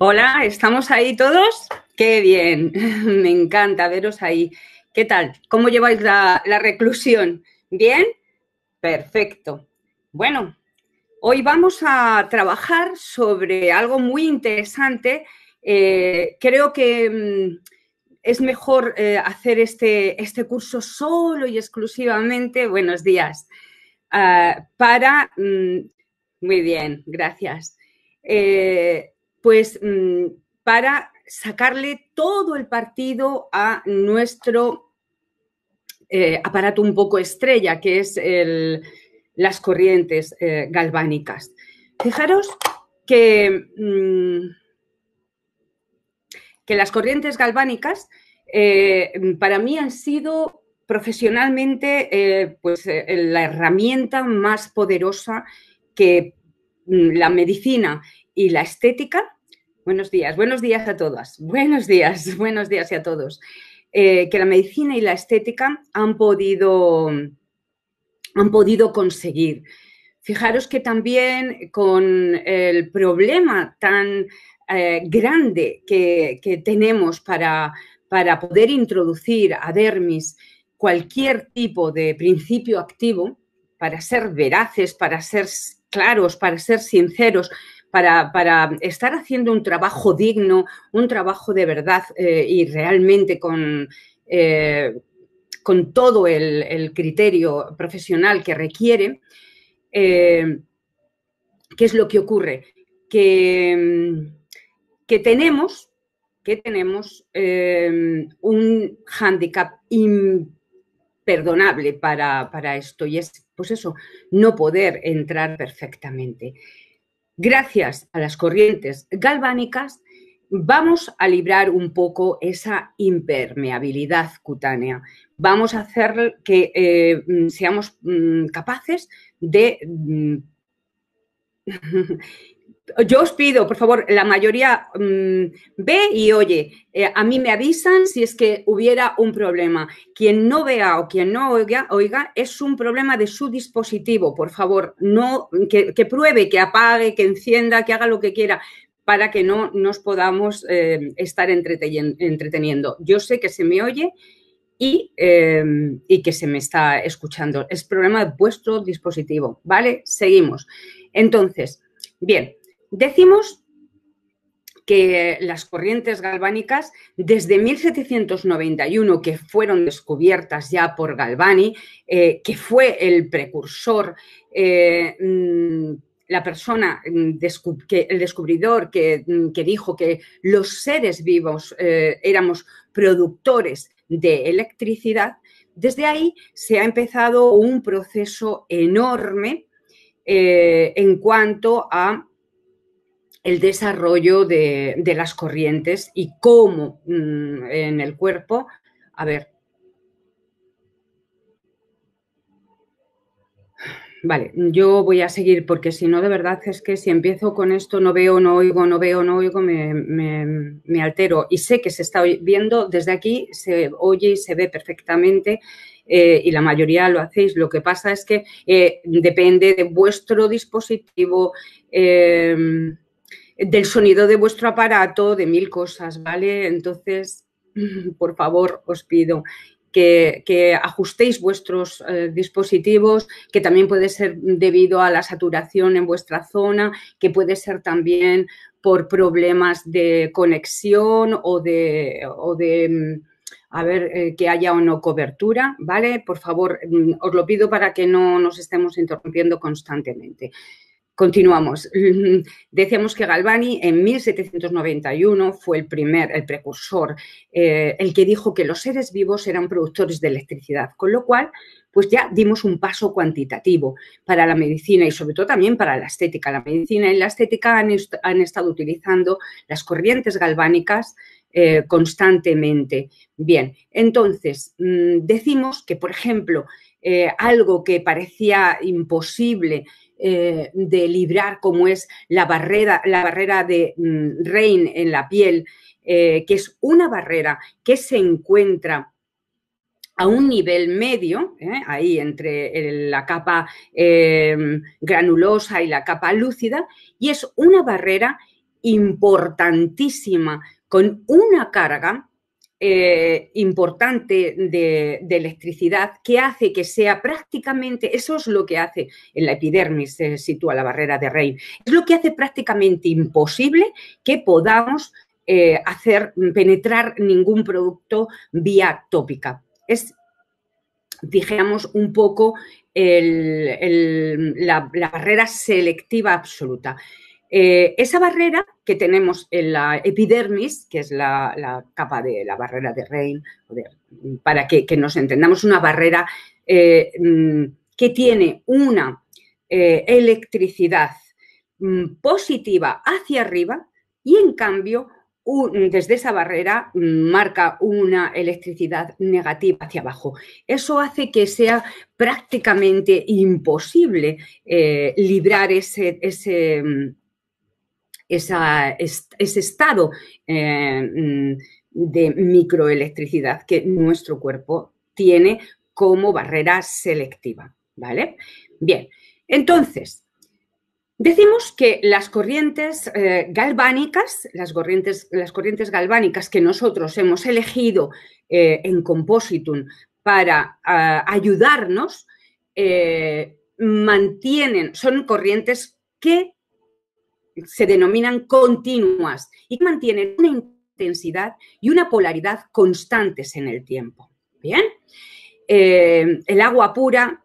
Hola, ¿estamos ahí todos? ¡Qué bien! Me encanta veros ahí. ¿Qué tal? ¿Cómo lleváis la reclusión? ¿Bien? Perfecto. Bueno, hoy vamos a trabajar sobre algo muy interesante. Creo que es mejor hacer este curso solo y exclusivamente, buenos días, para... muy bien, gracias. Pues para sacarle todo el partido a nuestro aparato un poco estrella, que es las corrientes galvánicas. Fijaros que las corrientes galvánicas para mí han sido profesionalmente la herramienta más poderosa que la medicina y la estética. Buenos días a todas. Buenos días a todos. Que la medicina y la estética han podido conseguir. Fijaros que también con el problema tan grande que tenemos para poder introducir a dermis cualquier tipo de principio activo, para ser veraces, para ser claros, para ser sinceros, para estar haciendo un trabajo digno, un trabajo de verdad y realmente con todo el criterio profesional que requiere, ¿qué es lo que ocurre? Que tenemos un hándicap imperdonable para esto, y es, pues eso, no poder entrar perfectamente. Gracias a las corrientes galvánicas vamos a librar un poco esa impermeabilidad cutánea. Vamos a hacer que seamos capaces de... Yo os pido, por favor, la mayoría ve y oye. A mí me avisan si es que hubiera un problema. Quien no vea o quien no oiga, es un problema de su dispositivo. Por favor, no, que pruebe, que apague, que encienda, que haga lo que quiera, para que no nos podamos estar entreteniendo. Yo sé que se me oye y que se me está escuchando. Es problema de vuestro dispositivo, ¿vale? Seguimos. Entonces, bien, decimos que las corrientes galvánicas, desde 1791, que fueron descubiertas ya por Galvani, que fue el precursor, la persona, el descubridor que dijo que los seres vivos éramos productores de electricidad, desde ahí se ha empezado un proceso enorme en cuanto a el desarrollo de las corrientes y cómo en el cuerpo, a ver, vale, yo voy a seguir porque si no, de verdad es que si empiezo con esto, no veo, no oigo, no veo, no oigo, me altero. Y sé que se está viendo desde aquí, se oye y se ve perfectamente y la mayoría lo hacéis. Lo que pasa es que depende de vuestro dispositivo, del sonido de vuestro aparato, de mil cosas, ¿vale? Entonces, por favor, os pido que ajustéis vuestros dispositivos, que también puede ser debido a la saturación en vuestra zona, que puede ser también por problemas de conexión o de a ver, que haya o no cobertura, ¿vale? Por favor, os lo pido para que no nos estemos interrumpiendo constantemente. Continuamos. Decíamos que Galvani en 1791 fue el precursor, el que dijo que los seres vivos eran productores de electricidad, con lo cual pues ya dimos un paso cuantitativo para la medicina y sobre todo también para la estética. La medicina y la estética han estado utilizando las corrientes galvánicas constantemente. Bien, entonces decimos que, por ejemplo, algo que parecía imposible de librar, como es la barrera de Rein en la piel, que es una barrera que se encuentra a un nivel medio, ahí entre la capa granulosa y la capa lúcida, y es una barrera importantísima con una carga importante de electricidad que hace que sea prácticamente, eso es lo que hace en la epidermis, se sitúa la barrera de Rein, es lo que hace prácticamente imposible que podamos hacer penetrar ningún producto vía tópica. Es, dijéramos, un poco la barrera selectiva absoluta. Esa barrera que tenemos en la epidermis, que es la capa de la barrera de Rein, para que nos entendamos, una barrera que tiene una electricidad positiva hacia arriba y, en cambio, desde esa barrera marca una electricidad negativa hacia abajo. Eso hace que sea prácticamente imposible librar ese estado de microelectricidad que nuestro cuerpo tiene como barrera selectiva, ¿vale? Bien, entonces, decimos que las corrientes galvánicas, las corrientes galvánicas que nosotros hemos elegido en Compositum para ayudarnos, son corrientes que se denominan continuas y que mantienen una intensidad y una polaridad constantes en el tiempo. Bien, el agua pura,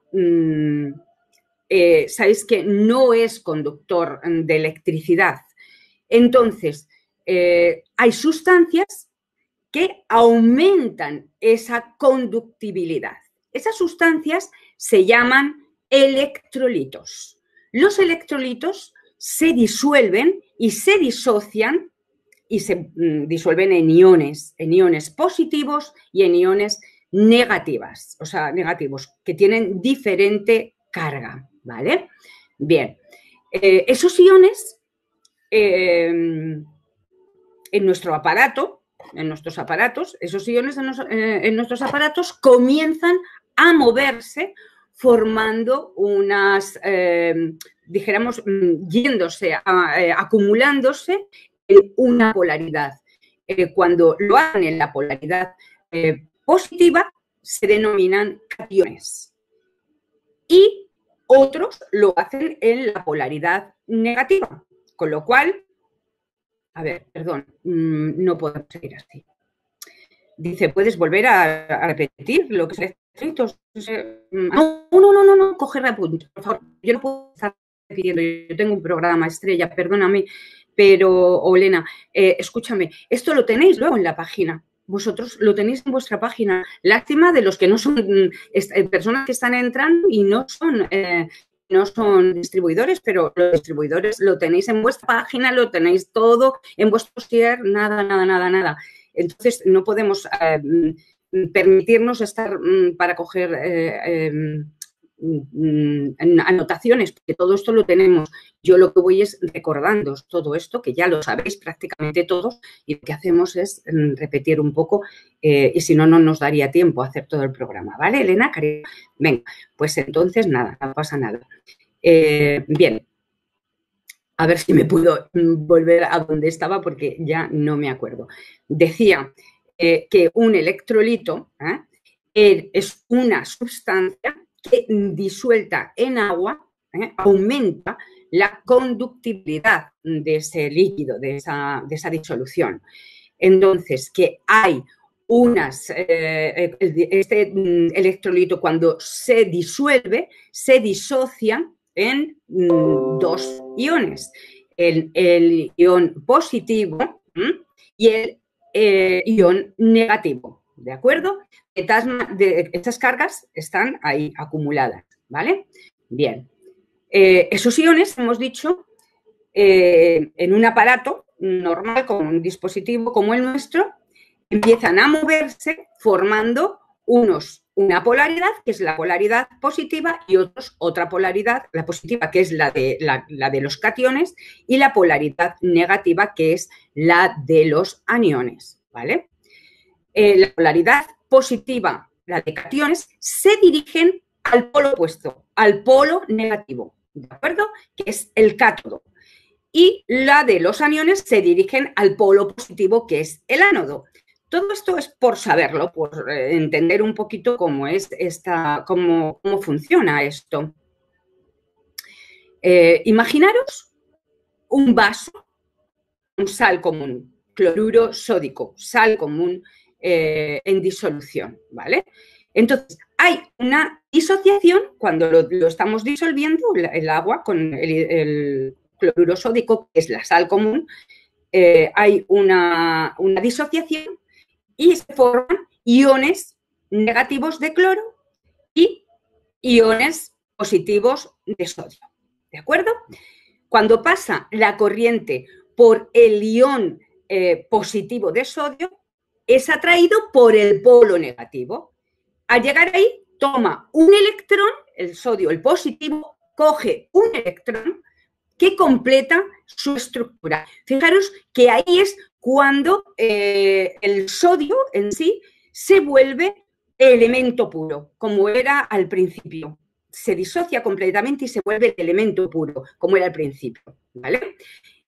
sabéis que no es conductor de electricidad. Entonces, hay sustancias que aumentan esa conductibilidad. Esas sustancias se llaman electrolitos. Los electrolitos se disuelven y se disocian y se disuelven en iones positivos y en iones negativos, que tienen diferente carga, ¿vale? Bien, esos iones en nuestros aparatos, esos iones en nuestros aparatos comienzan a moverse formando unas, dijéramos, acumulándose en una polaridad. Cuando lo hacen en la polaridad positiva, se denominan cationes. Y otros lo hacen en la polaridad negativa. Con lo cual, a ver, perdón, no puedo seguir así. Dice, ¿puedes volver a repetir lo que se escrito? No, coger apuntes, por favor. Yo no puedo estar repitiendo, yo tengo un programa estrella, perdóname, pero, Olena, escúchame, esto lo tenéis luego en la página. Vosotros lo tenéis en vuestra página. Lástima de los que no son personas que están entrando y no son distribuidores, pero los distribuidores lo tenéis en vuestra página, lo tenéis todo en vuestro dossier, nada. Entonces, no podemos permitirnos estar para coger anotaciones, porque todo esto lo tenemos. Yo lo que voy es recordándoos todo esto, que ya lo sabéis prácticamente todos, y lo que hacemos es repetir un poco, y si no, no nos daría tiempo a hacer todo el programa. ¿Vale, Elena? Venga, pues entonces nada, no pasa nada. Bien. A ver si me puedo volver a donde estaba porque ya no me acuerdo. Decía que un electrolito es una sustancia que disuelta en agua aumenta la conductibilidad de ese líquido, de esa disolución. Entonces, que hay este electrolito cuando se disuelve, se disocia en dos iones, el ion positivo y el ion negativo, ¿de acuerdo? Estas cargas están ahí acumuladas, ¿vale? Bien, esos iones, hemos dicho, en un aparato normal, con un dispositivo como el nuestro, empiezan a moverse formando una polaridad, que es la polaridad positiva, y otra polaridad, la positiva, que es la de los cationes, y la polaridad negativa, que es la de los aniones, ¿vale? La polaridad positiva, la de cationes, se dirigen al polo opuesto, al polo negativo, ¿de acuerdo? Que es el cátodo. y la de los aniones se dirigen al polo positivo, que es el ánodo. Todo esto es por saberlo, por entender un poquito cómo es cómo funciona esto. Imaginaros un vaso con sal común, cloruro sódico, sal común en disolución, ¿vale? Entonces, hay una disociación cuando lo estamos disolviendo, el agua con el cloruro sódico, que es la sal común, hay una disociación y se forman iones negativos de cloro y iones positivos de sodio, ¿de acuerdo? Cuando pasa la corriente por el ion positivo de sodio, es atraído por el polo negativo. Al llegar ahí, toma un electrón, el sodio, el positivo, coge un electrón que completa su estructura. Fijaros que ahí es cuando el sodio en sí se vuelve elemento puro, como era al principio. Se disocia completamente y se vuelve el elemento puro, como era al principio, ¿vale?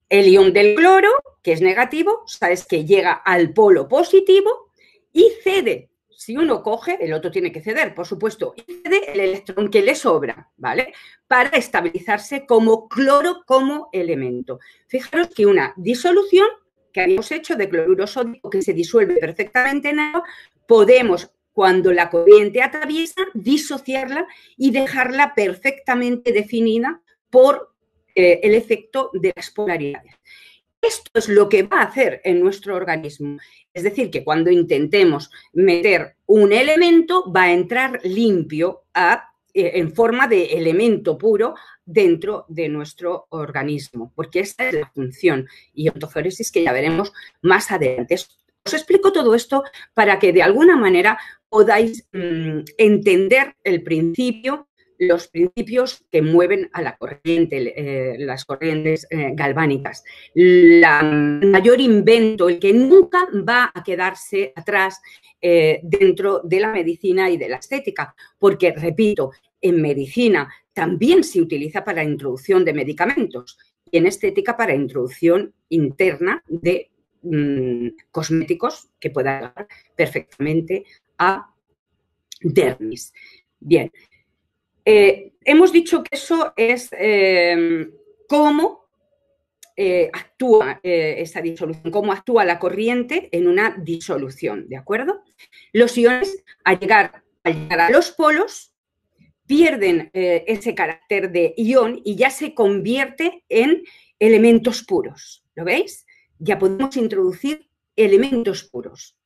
El ion del cloro, que es negativo, sabes que llega al polo positivo y cede. Si uno coge, el otro tiene que ceder, por supuesto, y cede el electrón que le sobra, ¿vale? Para estabilizarse como cloro, como elemento. Fijaros que una disolución que habíamos hecho de cloruro sódico que se disuelve perfectamente en agua, podemos, cuando la corriente atraviesa, disociarla y dejarla perfectamente definida por el efecto de las polaridades. Esto es lo que va a hacer en nuestro organismo. Es decir, que cuando intentemos meter un elemento, va a entrar limpio en forma de elemento puro dentro de nuestro organismo, porque esa es la función. Y ontoforesis que ya veremos más adelante. Os explico todo esto para que de alguna manera podáis entender el principio, los principios que mueven a la corriente, las corrientes galvánicas. El mayor invento, el que nunca va a quedarse atrás dentro de la medicina y de la estética, porque, repito, en medicina también se utiliza para la introducción de medicamentos y en estética para introducción interna de cosméticos que puedan llegar perfectamente a dermis. Bien. Hemos dicho que eso es cómo actúa esa disolución, cómo actúa la corriente en una disolución, ¿de acuerdo? Los iones, al llegar a los polos, pierden ese carácter de ion y ya se convierte en elementos puros, ¿lo veis? Ya podemos introducir elementos puros.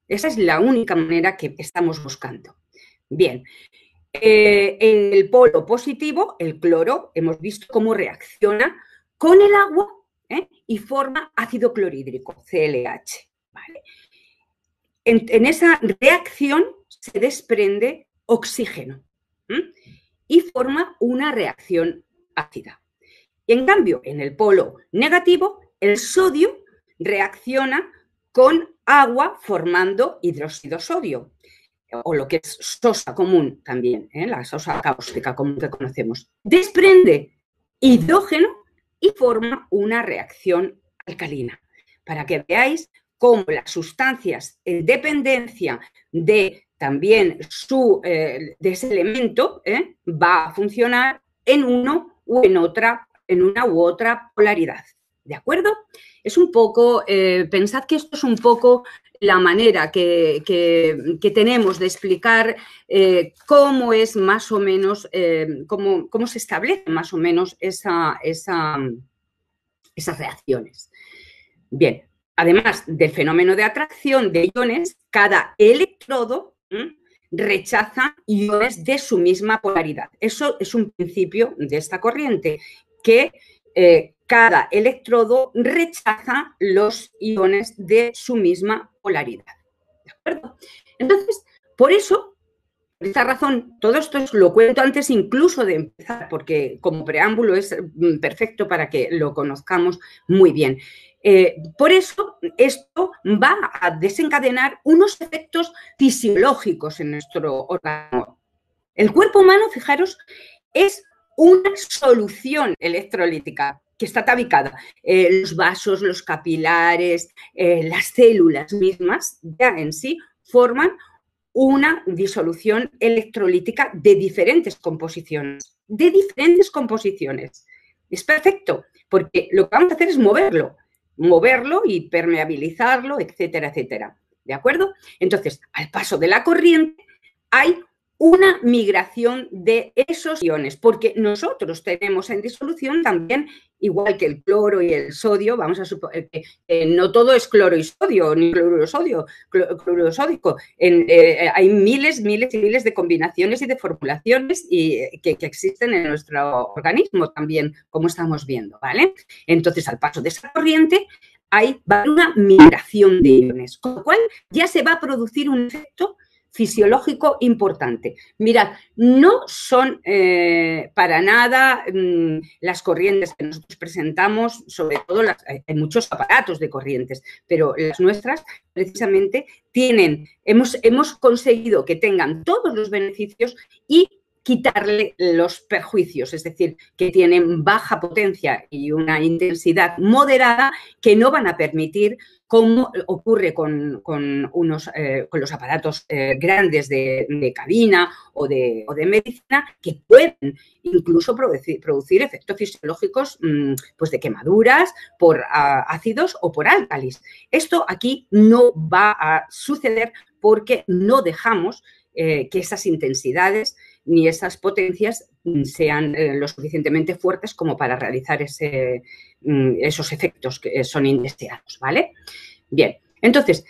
Esa es la única manera que estamos buscando. Bien. En el polo positivo, el cloro, hemos visto cómo reacciona con el agua y forma ácido clorhídrico, CLH. ¿Vale? En esa reacción se desprende oxígeno y forma una reacción ácida. Y en cambio, en el polo negativo, el sodio reacciona con agua formando hidróxido sodio, o lo que es sosa común también, la sosa cáustica común que conocemos, desprende hidrógeno y forma una reacción alcalina, para que veáis cómo las sustancias en dependencia de también de ese elemento va a funcionar en uno u en una u otra polaridad. ¿De acuerdo? Es un poco, pensad que esto es un poco la manera que tenemos de explicar cómo es más o menos, cómo se establecen más o menos esas reacciones. Bien, además del fenómeno de atracción de iones, cada electrodo rechaza iones de su misma polaridad. Eso es un principio de esta corriente, que cada electrodo rechaza los iones de su misma polaridad. ¿De acuerdo? Entonces, por eso, por esta razón, todo esto lo cuento antes incluso de empezar, porque como preámbulo es perfecto para que lo conozcamos muy bien. Por eso, esto va a desencadenar unos efectos fisiológicos en nuestro organismo. El cuerpo humano, fijaros, es una solución electrolítica. que está tabicada. Los vasos, los capilares, las células mismas ya en sí forman una disolución electrolítica de diferentes composiciones. De diferentes composiciones. Es perfecto, porque lo que vamos a hacer es moverlo y permeabilizarlo, etcétera, etcétera. ¿De acuerdo? Entonces, al paso de la corriente hay una migración de esos iones, porque nosotros tenemos en disolución también, igual que el cloro y el sodio, vamos a suponer que no todo es cloro y sodio, ni cloruro sódico. Hay miles y miles de combinaciones y de formulaciones que existen en nuestro organismo también, como estamos viendo, ¿vale? Entonces, al paso de esa corriente, va a haber una migración de iones, con lo cual ya se va a producir un efecto fisiológico importante. Mirad, no son para nada las corrientes que nosotros presentamos, sobre todo hay muchos aparatos de corrientes, pero las nuestras precisamente hemos conseguido que tengan todos los beneficios y quitarle los perjuicios, es decir, que tienen baja potencia y una intensidad moderada que no van a permitir, como ocurre con los aparatos grandes de cabina o de medicina, que pueden incluso producir efectos fisiológicos pues de quemaduras por ácidos o por álcalis. Esto aquí no va a suceder porque no dejamos que esas intensidades ni esas potencias sean lo suficientemente fuertes como para realizar esos efectos que son indeseados, ¿vale? Bien, entonces,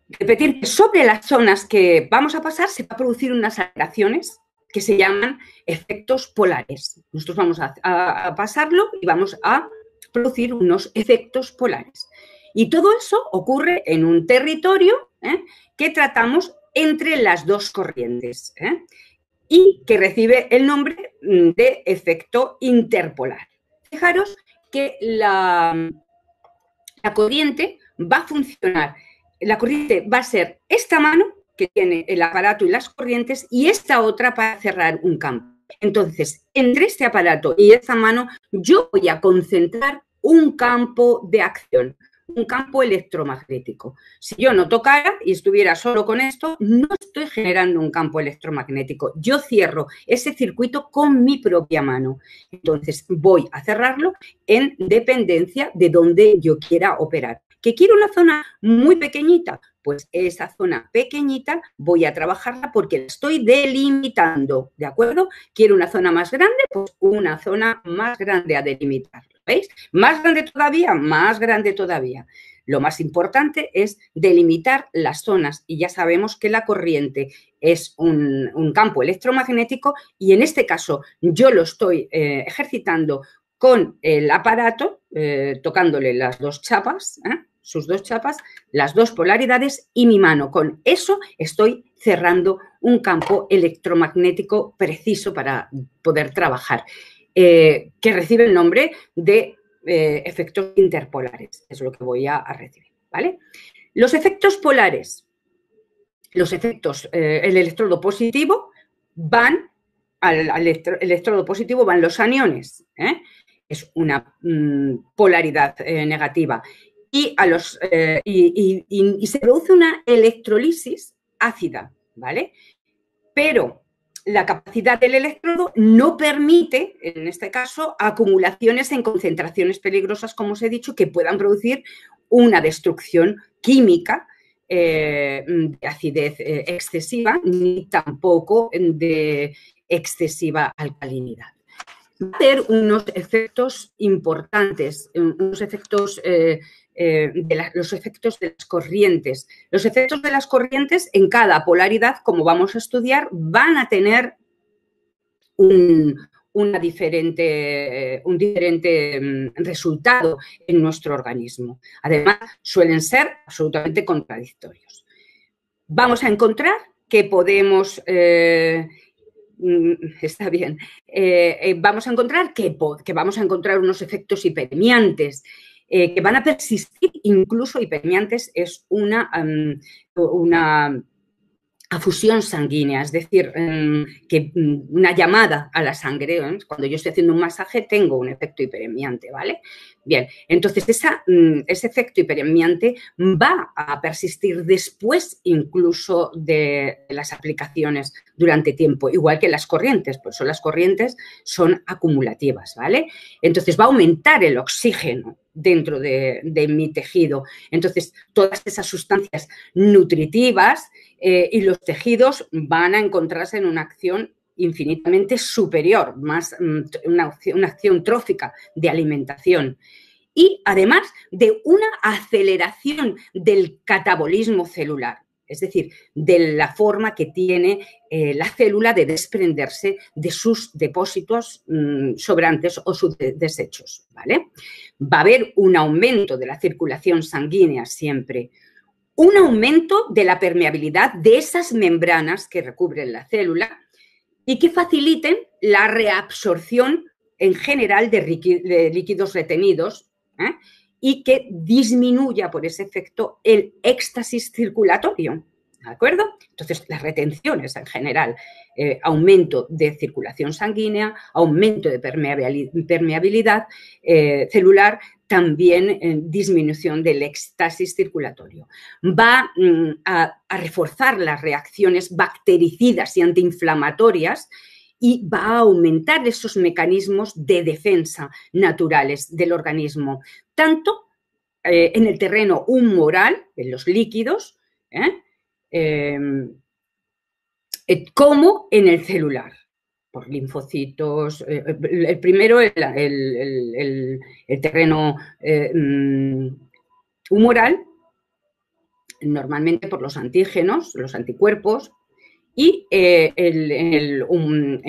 repetir que sobre las zonas que vamos a pasar se va a producir unas alteraciones que se llaman efectos polares. Nosotros vamos a pasarlo y vamos a producir unos efectos polares. Y todo eso ocurre en un territorio que tratamos entre las dos corrientes y que recibe el nombre de efecto interpolar. Fijaros que la corriente va a funcionar, la corriente va a ser esta mano que tiene el aparato y las corrientes y esta otra para cerrar un campo. Entonces, entre este aparato y esta mano yo voy a concentrar un campo de acción, un campo electromagnético. Si yo no tocara y estuviera solo con esto, no estoy generando un campo electromagnético. Yo cierro ese circuito con mi propia mano. Entonces, voy a cerrarlo en dependencia de donde yo quiera operar. ¿Que quiero una zona muy pequeñita? Pues esa zona pequeñita voy a trabajarla porque la estoy delimitando, ¿de acuerdo? ¿Quiero una zona más grande? Pues una zona más grande a delimitar. ¿Veis? Más grande todavía, más grande todavía. Lo más importante es delimitar las zonas y ya sabemos que la corriente es un campo electromagnético y en este caso yo lo estoy ejercitando con el aparato, tocándole las dos chapas, sus dos chapas, las dos polaridades y mi mano. Con eso estoy cerrando un campo electromagnético preciso para poder trabajar. Que recibe el nombre de efectos interpolares, es lo que voy a recibir, ¿vale? Los efectos polares, el electrodo positivo van al electrodo positivo van los aniones, es una polaridad negativa, y se produce una electrolisis ácida, ¿vale? Pero la capacidad del electrodo no permite, en este caso, acumulaciones en concentraciones peligrosas, como os he dicho, que puedan producir una destrucción química de acidez excesiva, ni tampoco de excesiva alcalinidad. Va a haber unos efectos importantes, unos efectos los efectos de las corrientes. Los efectos de las corrientes en cada polaridad, como vamos a estudiar, van a tener un diferente resultado en nuestro organismo. Además, suelen ser absolutamente contradictorios. Vamos a encontrar que podemos... está bien. Vamos a encontrar que vamos a encontrar unos efectos hiperemiantes que van a persistir, incluso hiperemiantes es una a fusión sanguínea, es decir, que una llamada a la sangre. Cuando yo estoy haciendo un masaje tengo un efecto hiperemiante, ¿vale? Bien, entonces ese efecto hiperemiante va a persistir después incluso de las aplicaciones durante tiempo, igual que las corrientes, por eso las corrientes son acumulativas, ¿vale? Entonces va a aumentar el oxígeno dentro de mi tejido. Entonces, todas esas sustancias nutritivas y los tejidos van a encontrarse en una acción infinitamente superior, más una acción trófica de alimentación. Y además de una aceleración del catabolismo celular, es decir, de la forma que tiene la célula de desprenderse de sus depósitos sobrantes o sus desechos, ¿vale? Va a haber un aumento de la circulación sanguínea siempre, un aumento de la permeabilidad de esas membranas que recubren la célula y que faciliten la reabsorción en general de líquidos retenidos, y que disminuya por ese efecto el éxtasis circulatorio. ¿De acuerdo? Entonces, las retenciones en general, aumento de circulación sanguínea, aumento de permeabilidad celular, también disminución del éxtasis circulatorio. Va a reforzar las reacciones bactericidas y antiinflamatorias y va a aumentar esos mecanismos de defensa naturales del organismo, tanto en el terreno humoral, en los líquidos, como en el celular, por linfocitos. El primero, el terreno humoral, normalmente por los antígenos, los anticuerpos, y en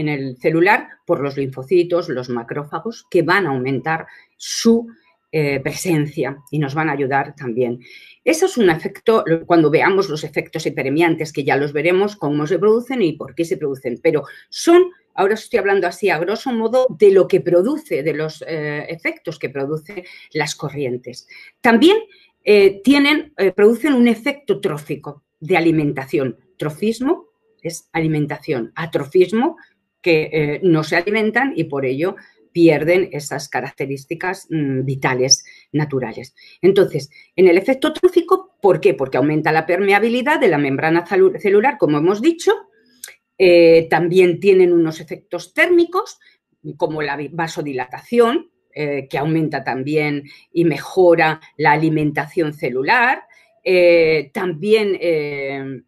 el celular por los linfocitos, los macrófagos, que van a aumentar su presencia y nos van a ayudar también. Eso es un efecto, cuando veamos los efectos hiperemiantes, que ya los veremos, cómo se producen y por qué se producen, pero son, ahora estoy hablando así a grosso modo, de lo que produce, de los efectos que producen las corrientes. También producen un efecto trófico de alimentación. Trofismo es alimentación, atrofismo, que no se alimentan y por ello pierden esas características vitales naturales. Entonces, en el efecto trófico, ¿por qué? Porque aumenta la permeabilidad de la membrana celular, como hemos dicho. También tienen unos efectos térmicos, como la vasodilatación, que aumenta también y mejora la alimentación celular. También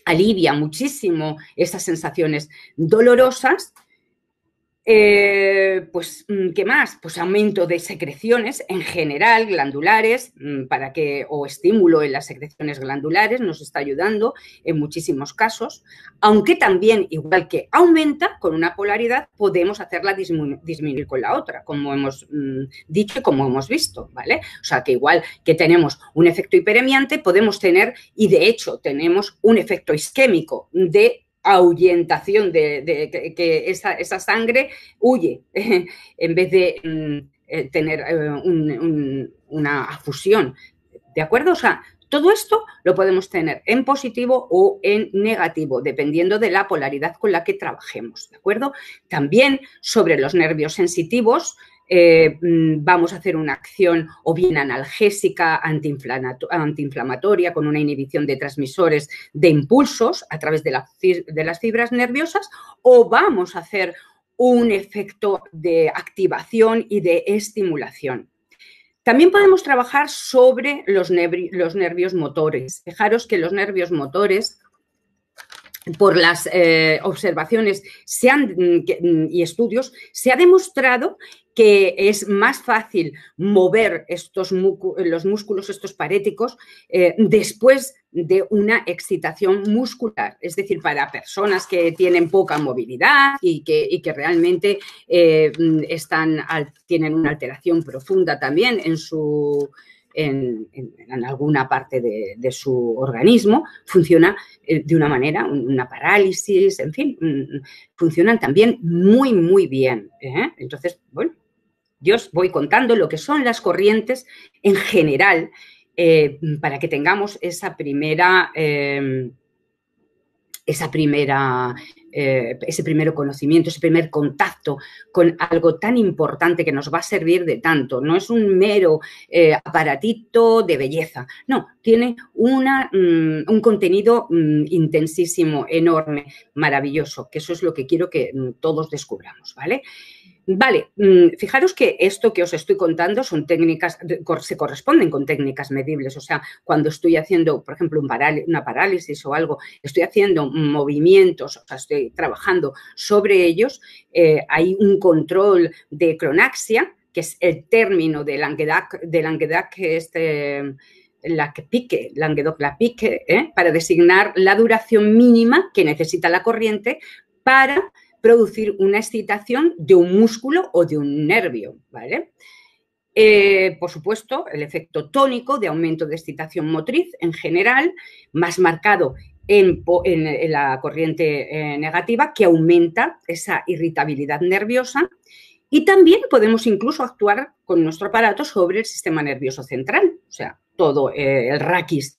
alivia muchísimo esas sensaciones dolorosas. Pues, ¿qué más? Pues aumento de secreciones en general, glandulares, o estímulo en las secreciones glandulares, nos está ayudando en muchísimos casos, aunque también, igual que aumenta con una polaridad, podemos hacerla disminuir con la otra, como hemos dicho y como hemos visto, ¿vale? O sea, que igual que tenemos un efecto hiperemiante, podemos tener, y de hecho tenemos un efecto isquémico de ahuyentación de que esa sangre huye en vez de tener una afusión. ¿De acuerdo? O sea, todo esto lo podemos tener en positivo o en negativo, dependiendo de la polaridad con la que trabajemos. ¿De acuerdo? También sobre los nervios sensitivos, vamos a hacer una acción o bien analgésica, antiinflamatoria, con una inhibición de transmisores de impulsos a través de las fibras nerviosas, o vamos a hacer un efecto de activación y de estimulación. También podemos trabajar sobre los nervios motores. Fijaros que los nervios motores, por las observaciones y estudios, se ha demostrado que es más fácil mover los músculos, estos paréticos, después de una excitación muscular. Es decir, para personas que tienen poca movilidad y que realmente tienen una alteración profunda también en alguna parte de su organismo, funciona de una manera, una parálisis, en fin, funcionan también muy, muy bien. Entonces, bueno, yo os voy contando lo que son las corrientes en general para que tengamos esa primera ese primer conocimiento, ese primer contacto con algo tan importante que nos va a servir de tanto. No es un mero aparatito de belleza, no, tiene un contenido intensísimo, enorme, maravilloso, que eso es lo que quiero que todos descubramos, ¿vale? Vale, fijaros que esto que os estoy contando son técnicas, se corresponden con técnicas medibles. O sea, cuando estoy haciendo, por ejemplo, una parálisis o algo, estoy haciendo movimientos, o sea, estoy trabajando sobre ellos, hay un control de cronaxia, que es el término de Languedoc, que es Languedoc-Lapique, para designar la duración mínima que necesita la corriente para producir una excitación de un músculo o de un nervio, ¿vale? Por supuesto, el efecto tónico de aumento de excitación motriz en general, más marcado en la corriente negativa, que aumenta esa irritabilidad nerviosa. Y también podemos incluso actuar con nuestro aparato sobre el sistema nervioso central, o sea, todo el raquis,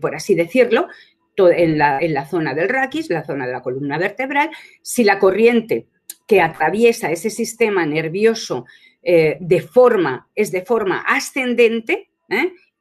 por así decirlo, en la zona del raquis, la zona de la columna vertebral. Si la corriente que atraviesa ese sistema nervioso es de forma ascendente,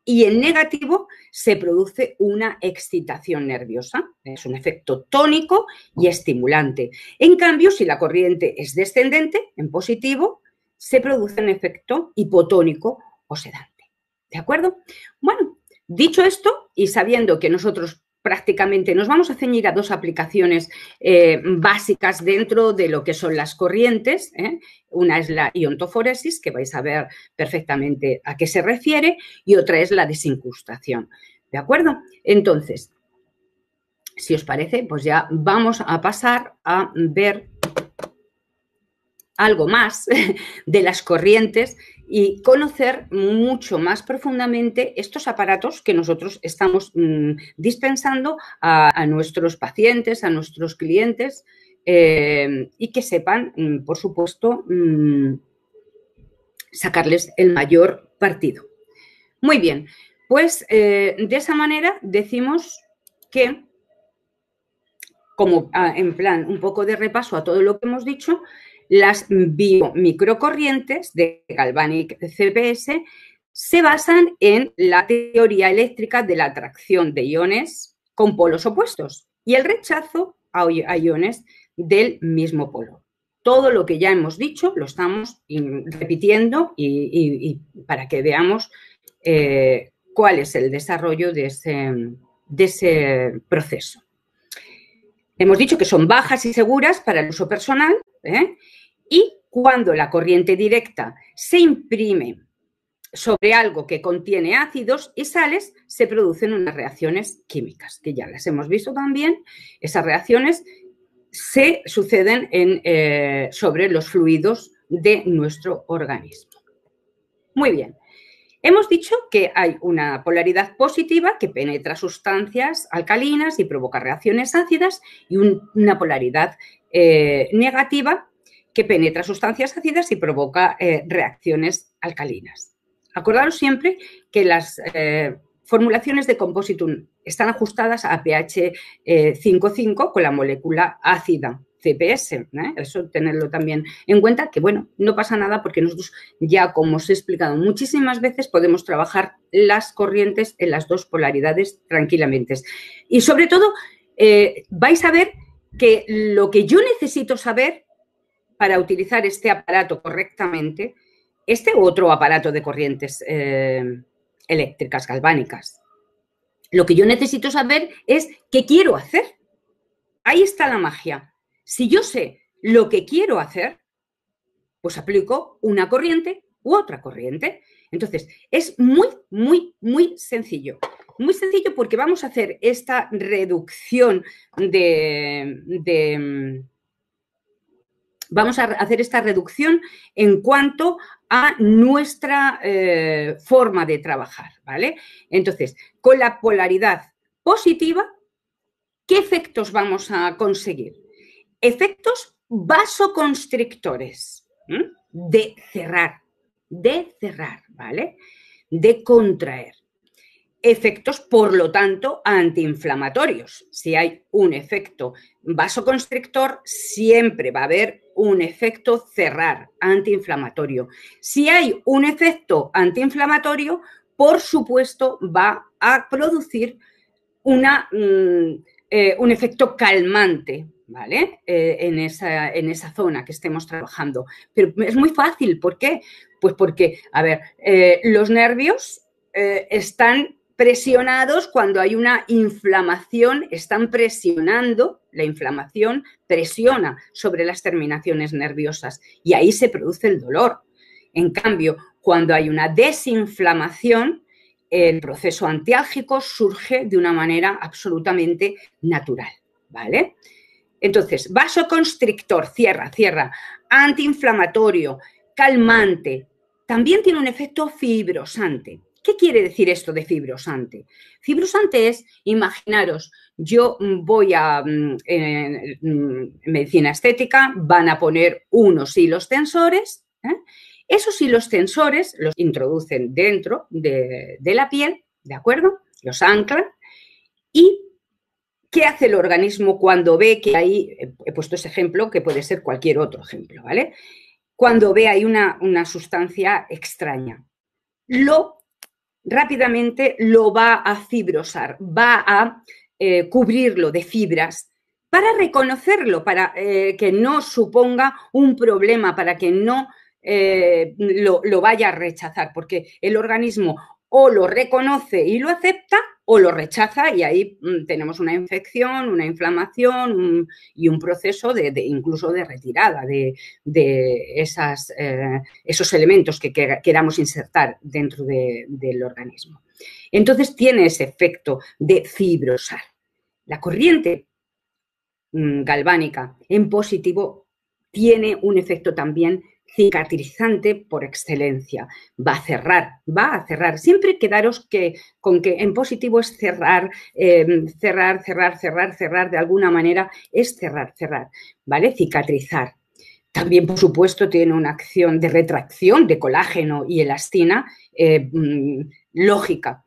y en negativo se produce una excitación nerviosa. Es un efecto tónico y estimulante. En cambio, si la corriente es descendente, en positivo, se produce un efecto hipotónico o sedante. ¿De acuerdo? Bueno, dicho esto y sabiendo que nosotros prácticamente nos vamos a ceñir a dos aplicaciones básicas dentro de lo que son las corrientes. Una es la iontoforesis, que vais a ver perfectamente a qué se refiere, y otra es la desincrustación. ¿De acuerdo? Entonces, si os parece, pues ya vamos a pasar a ver algo más de las corrientes y conocer mucho más profundamente estos aparatos que nosotros estamos dispensando a nuestros pacientes, a nuestros clientes, y que sepan, por supuesto, sacarles el mayor partido. Muy bien, pues de esa manera decimos que, como en plan un poco de repaso a todo lo que hemos dicho, las biomicrocorrientes de Galvanic CPS se basan en la teoría eléctrica de la atracción de iones con polos opuestos y el rechazo a iones del mismo polo. Todo lo que ya hemos dicho lo estamos repitiendo y para que veamos cuál es el desarrollo de ese proceso. Hemos dicho que son bajas y seguras para el uso personal, y cuando la corriente directa se imprime sobre algo que contiene ácidos y sales, se producen unas reacciones químicas, que ya las hemos visto también. Esas reacciones se suceden sobre los fluidos de nuestro organismo. Muy bien. Hemos dicho que hay una polaridad positiva que penetra sustancias alcalinas y provoca reacciones ácidas y una polaridad negativa que penetra sustancias ácidas y provoca reacciones alcalinas. Acordaros siempre que las formulaciones de Compositum están ajustadas a pH 5,5 con la molécula ácida CPS, eso tenerlo también en cuenta, que bueno, no pasa nada porque nosotros ya, como os he explicado muchísimas veces, podemos trabajar las corrientes en las dos polaridades tranquilamente. Y sobre todo, vais a ver que lo que yo necesito saber para utilizar este aparato correctamente, este u otro aparato de corrientes eléctricas galvánicas, lo que yo necesito saber es qué quiero hacer. Ahí está la magia. Si yo sé lo que quiero hacer, pues aplico una corriente u otra corriente. Entonces, es muy, muy, muy sencillo. Muy sencillo porque vamos a hacer esta reducción vamos a hacer esta reducción en cuanto a nuestra forma de trabajar, ¿vale? Entonces, con la polaridad positiva, ¿qué efectos vamos a conseguir? Efectos vasoconstrictores, de cerrar, ¿vale? De contraer. efectos, por lo tanto, antiinflamatorios. Si hay un efecto vasoconstrictor, siempre va a haber un efecto cerrar, antiinflamatorio. Si hay un efecto antiinflamatorio, por supuesto, va a producir un efecto calmante, ¿vale? En esa zona que estemos trabajando. Pero es muy fácil, ¿por qué? Pues porque, a ver, los nervios están presionados cuando hay una inflamación, están presionando, la inflamación presiona sobre las terminaciones nerviosas y ahí se produce el dolor. En cambio, cuando hay una desinflamación, el proceso antiálgico surge de una manera absolutamente natural, ¿vale? Entonces, vasoconstrictor, cierra, antiinflamatorio, calmante, también tiene un efecto fibrosante. ¿Qué quiere decir esto de fibrosante? Fibrosante es, imaginaros, yo voy a medicina estética, van a poner unos hilos tensores, esos hilos tensores los introducen dentro de la piel, ¿de acuerdo? Los anclan y ¿qué hace el organismo cuando ve que hay, he puesto ese ejemplo, que puede ser cualquier otro ejemplo, ¿vale? Cuando ve ahí una sustancia extraña, rápidamente lo va a fibrosar, va a cubrirlo de fibras para reconocerlo, para que no suponga un problema, para que no lo vaya a rechazar, porque el organismo o lo reconoce y lo acepta o lo rechaza y ahí tenemos una infección, una inflamación y un proceso incluso de retirada de esos elementos que queramos insertar dentro del organismo. Entonces tiene ese efecto de fibrosar. La corriente galvánica en positivo tiene un efecto también cicatrizante por excelencia. Va a cerrar. Siempre quedaros con que en positivo es cerrar, cerrar, de alguna manera es cerrar, ¿vale? Cicatrizar. También, por supuesto, tiene una acción de retracción de colágeno y elastina lógica.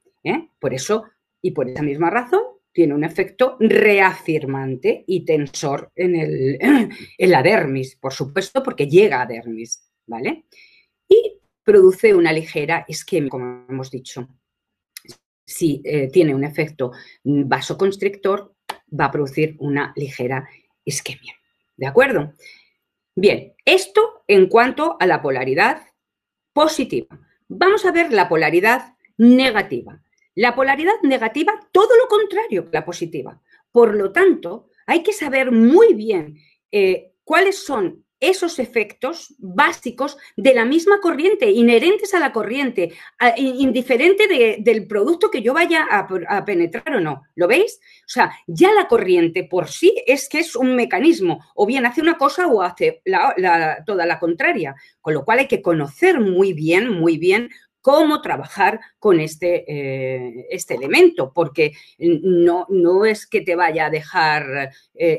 Por eso, y por esa misma razón, tiene un efecto reafirmante y tensor en la dermis, por supuesto, porque llega a dermis, ¿vale? Y produce una ligera isquemia, como hemos dicho. Si tiene un efecto vasoconstrictor, va a producir una ligera isquemia, ¿de acuerdo? Bien, esto en cuanto a la polaridad positiva. Vamos a ver la polaridad negativa. La polaridad negativa, todo lo contrario que la positiva. Por lo tanto, hay que saber muy bien cuáles son esos efectos básicos de la misma corriente, inherentes a la corriente, indiferente del producto que yo vaya a penetrar o no. ¿Lo veis? O sea, ya la corriente por sí es que es un mecanismo, o bien hace una cosa o hace toda la contraria, con lo cual hay que conocer muy bien cómo trabajar con este elemento, porque no es que te vaya a dejar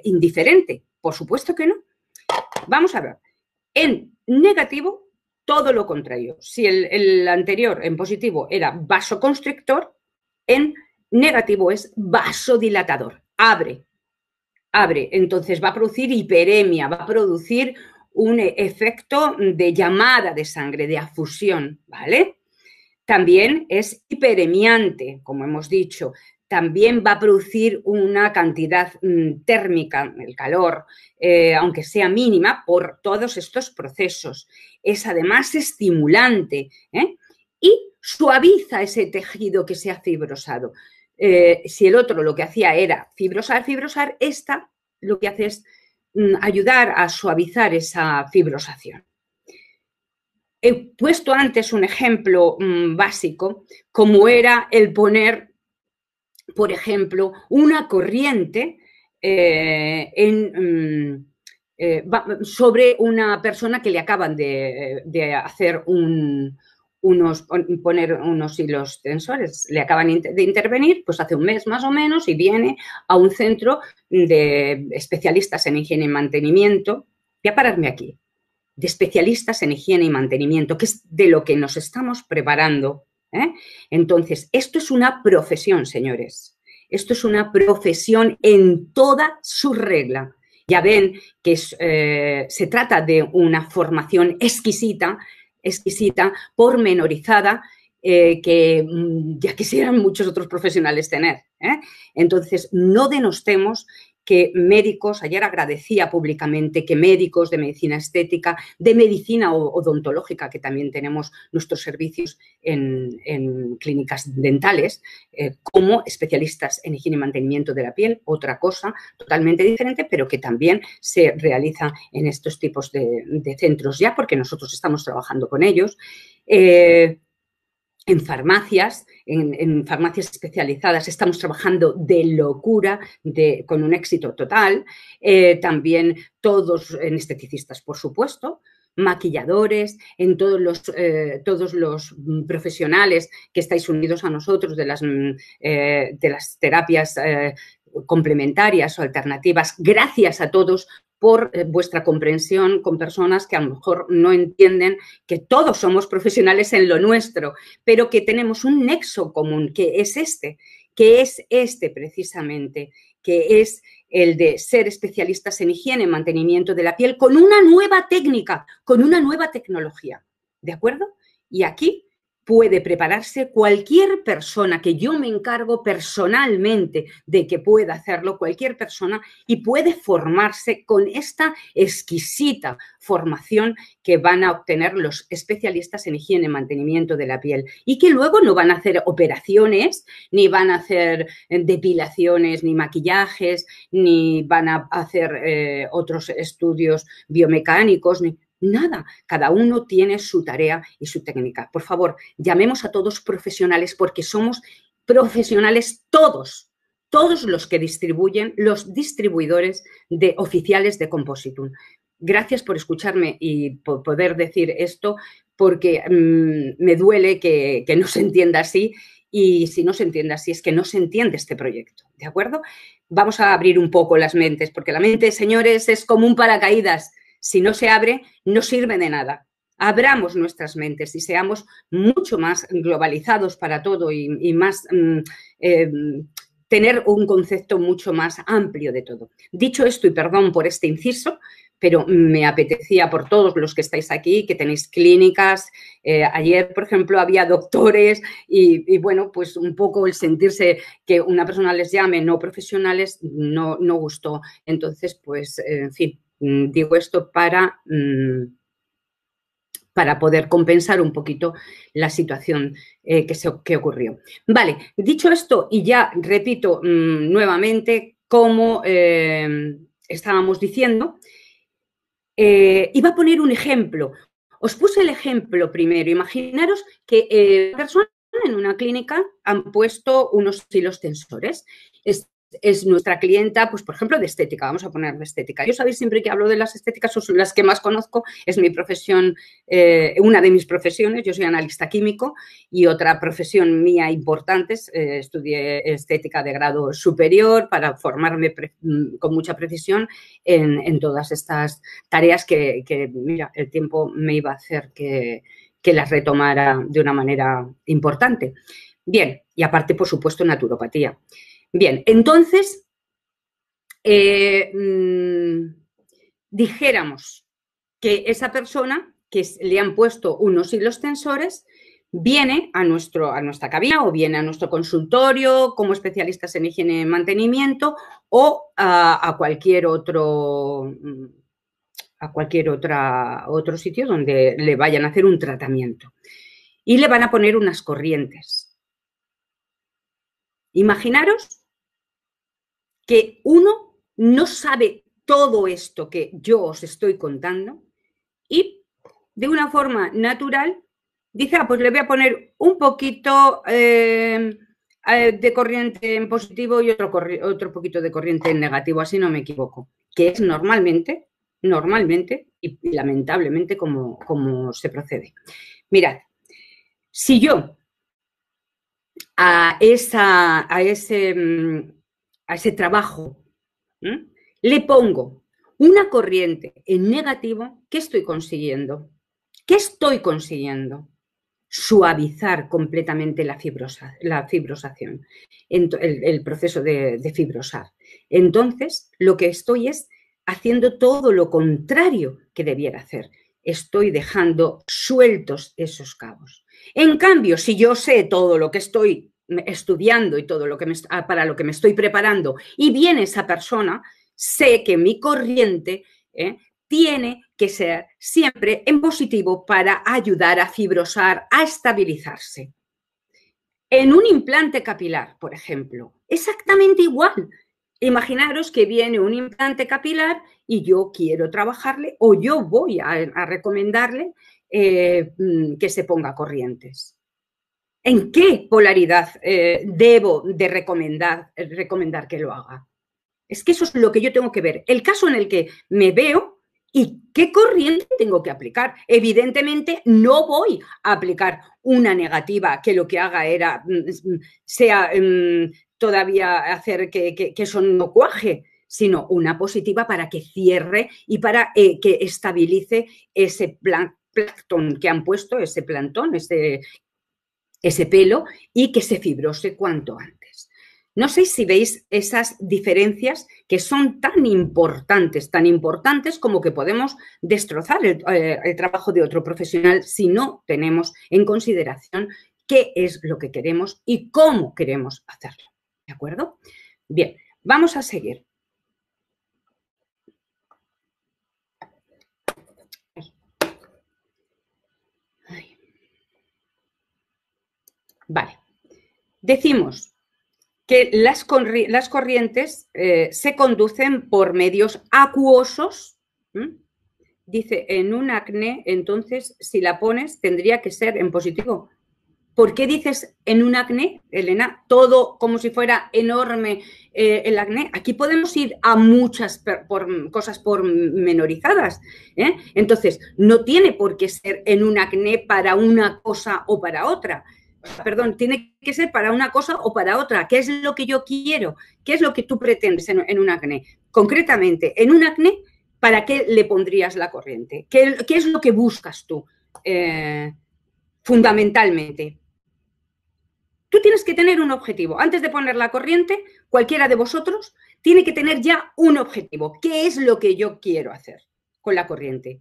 indiferente, por supuesto que no. Vamos a ver, en negativo, todo lo contrario. Si el anterior, en positivo, era vasoconstrictor, en negativo es vasodilatador, abre. Entonces va a producir hiperemia, va a producir un efecto de llamada de sangre, de afusión, ¿vale? También es hiperemiante, como hemos dicho. También va a producir una cantidad térmica, el calor, aunque sea mínima, por todos estos procesos. Es además estimulante y suaviza ese tejido que se ha fibrosado. Si el otro lo que hacía era fibrosar, esta lo que hace es ayudar a suavizar esa fibrosación. He puesto antes un ejemplo básico, como era el poner, por ejemplo, una corriente sobre una persona que le acaban de hacer poner unos hilos tensores, le acaban de intervenir, pues hace un mes más o menos, y viene a un centro de especialistas en higiene y mantenimiento. Voy a pararme aquí. De especialistas en higiene y mantenimiento, que es de lo que nos estamos preparando ¿eh? Entonces, esto es una profesión, señores. Esto es una profesión en toda su regla. Ya ven que se trata de una formación exquisita, pormenorizada, que ya quisieran muchos otros profesionales tener. Entonces, no denostemos que médicos, ayer agradecía públicamente que médicos de medicina estética, de medicina odontológica, que también tenemos nuestros servicios en clínicas dentales, como especialistas en higiene y mantenimiento de la piel, otra cosa totalmente diferente, pero que también se realiza en estos tipos de centros ya, porque nosotros estamos trabajando con ellos. En farmacias, en farmacias especializadas, estamos trabajando de locura, con un éxito total. También todos en esteticistas, por supuesto, maquilladores, en todos los profesionales que estáis unidos a nosotros de las terapias complementarias o alternativas. Gracias a todos por vuestra comprensión con personas que a lo mejor no entienden que todos somos profesionales en lo nuestro, pero que tenemos un nexo común, que es este precisamente, que es el de ser especialistas en higiene y mantenimiento de la piel con una nueva técnica, con una nueva tecnología, ¿de acuerdo? Y aquí puede prepararse cualquier persona, que yo me encargo personalmente de que pueda hacerlo cualquier persona, y puede formarse con esta exquisita formación que van a obtener los especialistas en higiene y mantenimiento de la piel, y que luego no van a hacer operaciones, ni van a hacer depilaciones, ni maquillajes, ni van a hacer otros estudios biomecánicos, ni nada. Cada uno tiene su tarea y su técnica. Por favor, llamemos a todos profesionales, porque somos profesionales todos los que distribuyen, los distribuidores de oficiales de Compositum. Gracias por escucharme y por poder decir esto, porque me duele que no se entienda así, y si no se entiende así es que no se entiende este proyecto, ¿de acuerdo? Vamos a abrir un poco las mentes, porque la mente, señores, es como un paracaídas. Si no se abre, no sirve de nada. Abramos nuestras mentes y seamos mucho más globalizados para todo y más tener un concepto mucho más amplio de todo. Dicho esto, y perdón por este inciso, pero me apetecía por todos los que estáis aquí, que tenéis clínicas. Ayer, por ejemplo, había doctores y, bueno, pues un poco el sentirse que una persona les llame no profesionales no gustó. Entonces, pues, en fin, digo esto para poder compensar un poquito la situación que ocurrió. Vale, dicho esto, y ya repito nuevamente, como estábamos diciendo, iba a poner un ejemplo. Os puse el ejemplo primero. Imaginaros que personas en una clínica han puesto unos hilos tensores. Es nuestra clienta, pues por ejemplo, de estética, vamos a poner de estética. Yo sabéis, siempre que hablo de las estéticas, son las que más conozco, es mi profesión, una de mis profesiones. Yo soy analista químico, y otra profesión mía importante, estudié estética de grado superior para formarme con mucha precisión en todas estas tareas que, mira, el tiempo me iba a hacer que las retomara de una manera importante. Bien, y aparte, por supuesto, naturopatía. Bien, entonces, dijéramos que esa persona que le han puesto unos hilos tensores viene a nuestra cabina, o viene a nuestro consultorio como especialistas en higiene y mantenimiento, o a cualquier otro sitio donde le vayan a hacer un tratamiento, y le van a poner unas corrientes. Imaginaros que uno no sabe todo esto que yo os estoy contando, y de una forma natural dice, pues le voy a poner un poquito de corriente en positivo y otro poquito de corriente en negativo, así no me equivoco, que es normalmente y lamentablemente como se procede. Mirad, si yo a ese trabajo le pongo una corriente en negativo, ¿qué estoy consiguiendo? ¿Qué estoy consiguiendo? suavizar completamente la fibrosación, el proceso de fibrosar. Entonces, lo que estoy es haciendo todo lo contrario que debiera hacer. Estoy dejando sueltos esos cabos. En cambio, si yo sé todo lo que estoy estudiando y todo lo que para lo que me estoy preparando y viene esa persona, sé que mi corriente tiene que ser siempre en positivo para ayudar a fibrosar, a estabilizarse. En un implante capilar, por ejemplo, exactamente igual. Imaginaros que viene un implante capilar y yo quiero trabajarle o yo voy a recomendarle que se ponga corrientes. ¿En qué polaridad debo de recomendar que lo haga? Es que eso es lo que yo tengo que ver. El caso en el que me veo y qué corriente tengo que aplicar. Evidentemente no voy a aplicar una negativa que lo que haga sea todavía hacer que eso no cuaje, sino una positiva para que cierre y para que estabilice ese plancton que han puesto, ese plantón, ese pelo, y que se fibrose cuanto antes. No sé si veis esas diferencias que son tan importantes como que podemos destrozar el trabajo de otro profesional si no tenemos en consideración qué es lo que queremos y cómo queremos hacerlo. ¿De acuerdo? Bien, vamos a seguir. Vale. Decimos que las corrientes se conducen por medios acuosos. Dice, en un acné, entonces, si la pones, tendría que ser en positivo. ¿Por qué dices en un acné, Elena? Todo como si fuera enorme el acné. Aquí podemos ir a muchas cosas pormenorizadas. Entonces, no tiene por qué ser en un acné para una cosa o para otra. Perdón, tiene que ser para una cosa o para otra. ¿Qué es lo que yo quiero? ¿Qué es lo que tú pretendes en un acné? Concretamente, en un acné, ¿para qué le pondrías la corriente? ¿Qué es lo que buscas tú fundamentalmente? Tú tienes que tener un objetivo. Antes de poner la corriente, cualquiera de vosotros tiene que tener ya un objetivo. ¿Qué es lo que yo quiero hacer con la corriente?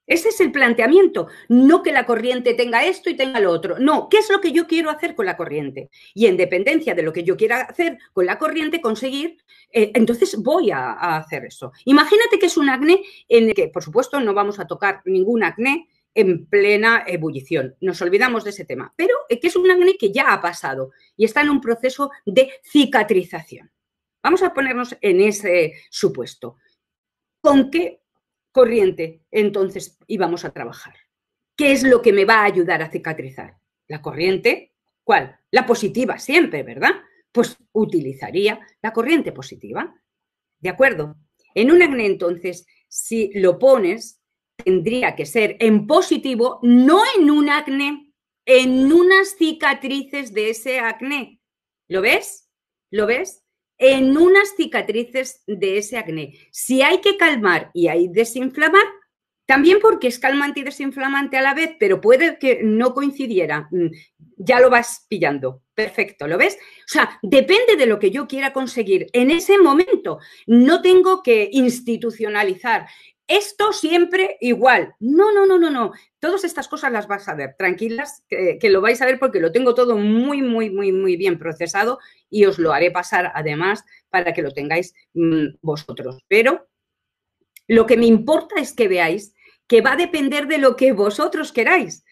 Ese es el planteamiento, no que la corriente tenga esto y tenga lo otro. No, ¿qué es lo que yo quiero hacer con la corriente? Y en dependencia de lo que yo quiera hacer con la corriente, conseguir, entonces voy a hacer eso. Imagínate que es un acné en el que, por supuesto, no vamos a tocar ningún acné en plena ebullición. Nos olvidamos de ese tema, pero que es un acné que ya ha pasado y está en un proceso de cicatrización. Vamos a ponernos en ese supuesto. ¿Con qué corriente entonces íbamos a trabajar? ¿Qué es lo que me va a ayudar a cicatrizar? ¿La corriente? ¿Cuál? La positiva siempre, ¿verdad? Pues utilizaría la corriente positiva. ¿De acuerdo? En un acné, entonces, si lo pones, tendría que ser en positivo, no en un acné, en unas cicatrices de ese acné. ¿Lo ves? ¿Lo ves? En unas cicatrices de ese acné. Si hay que calmar y hay desinflamar, también porque es calmante y desinflamante a la vez, pero puede que no coincidiera. Ya lo vas pillando. Perfecto, ¿lo ves? O sea, depende de lo que yo quiera conseguir en ese momento. No tengo que institucionalizar. Esto siempre igual. No, no, no, no, no. Todas estas cosas las vas a ver. Tranquilas, que lo vais a ver porque lo tengo todo muy, muy, muy, muy bien procesado y os lo haré pasar además para que lo tengáis vosotros. Pero lo que me importa es que veáis que va a depender de lo que vosotros queráis.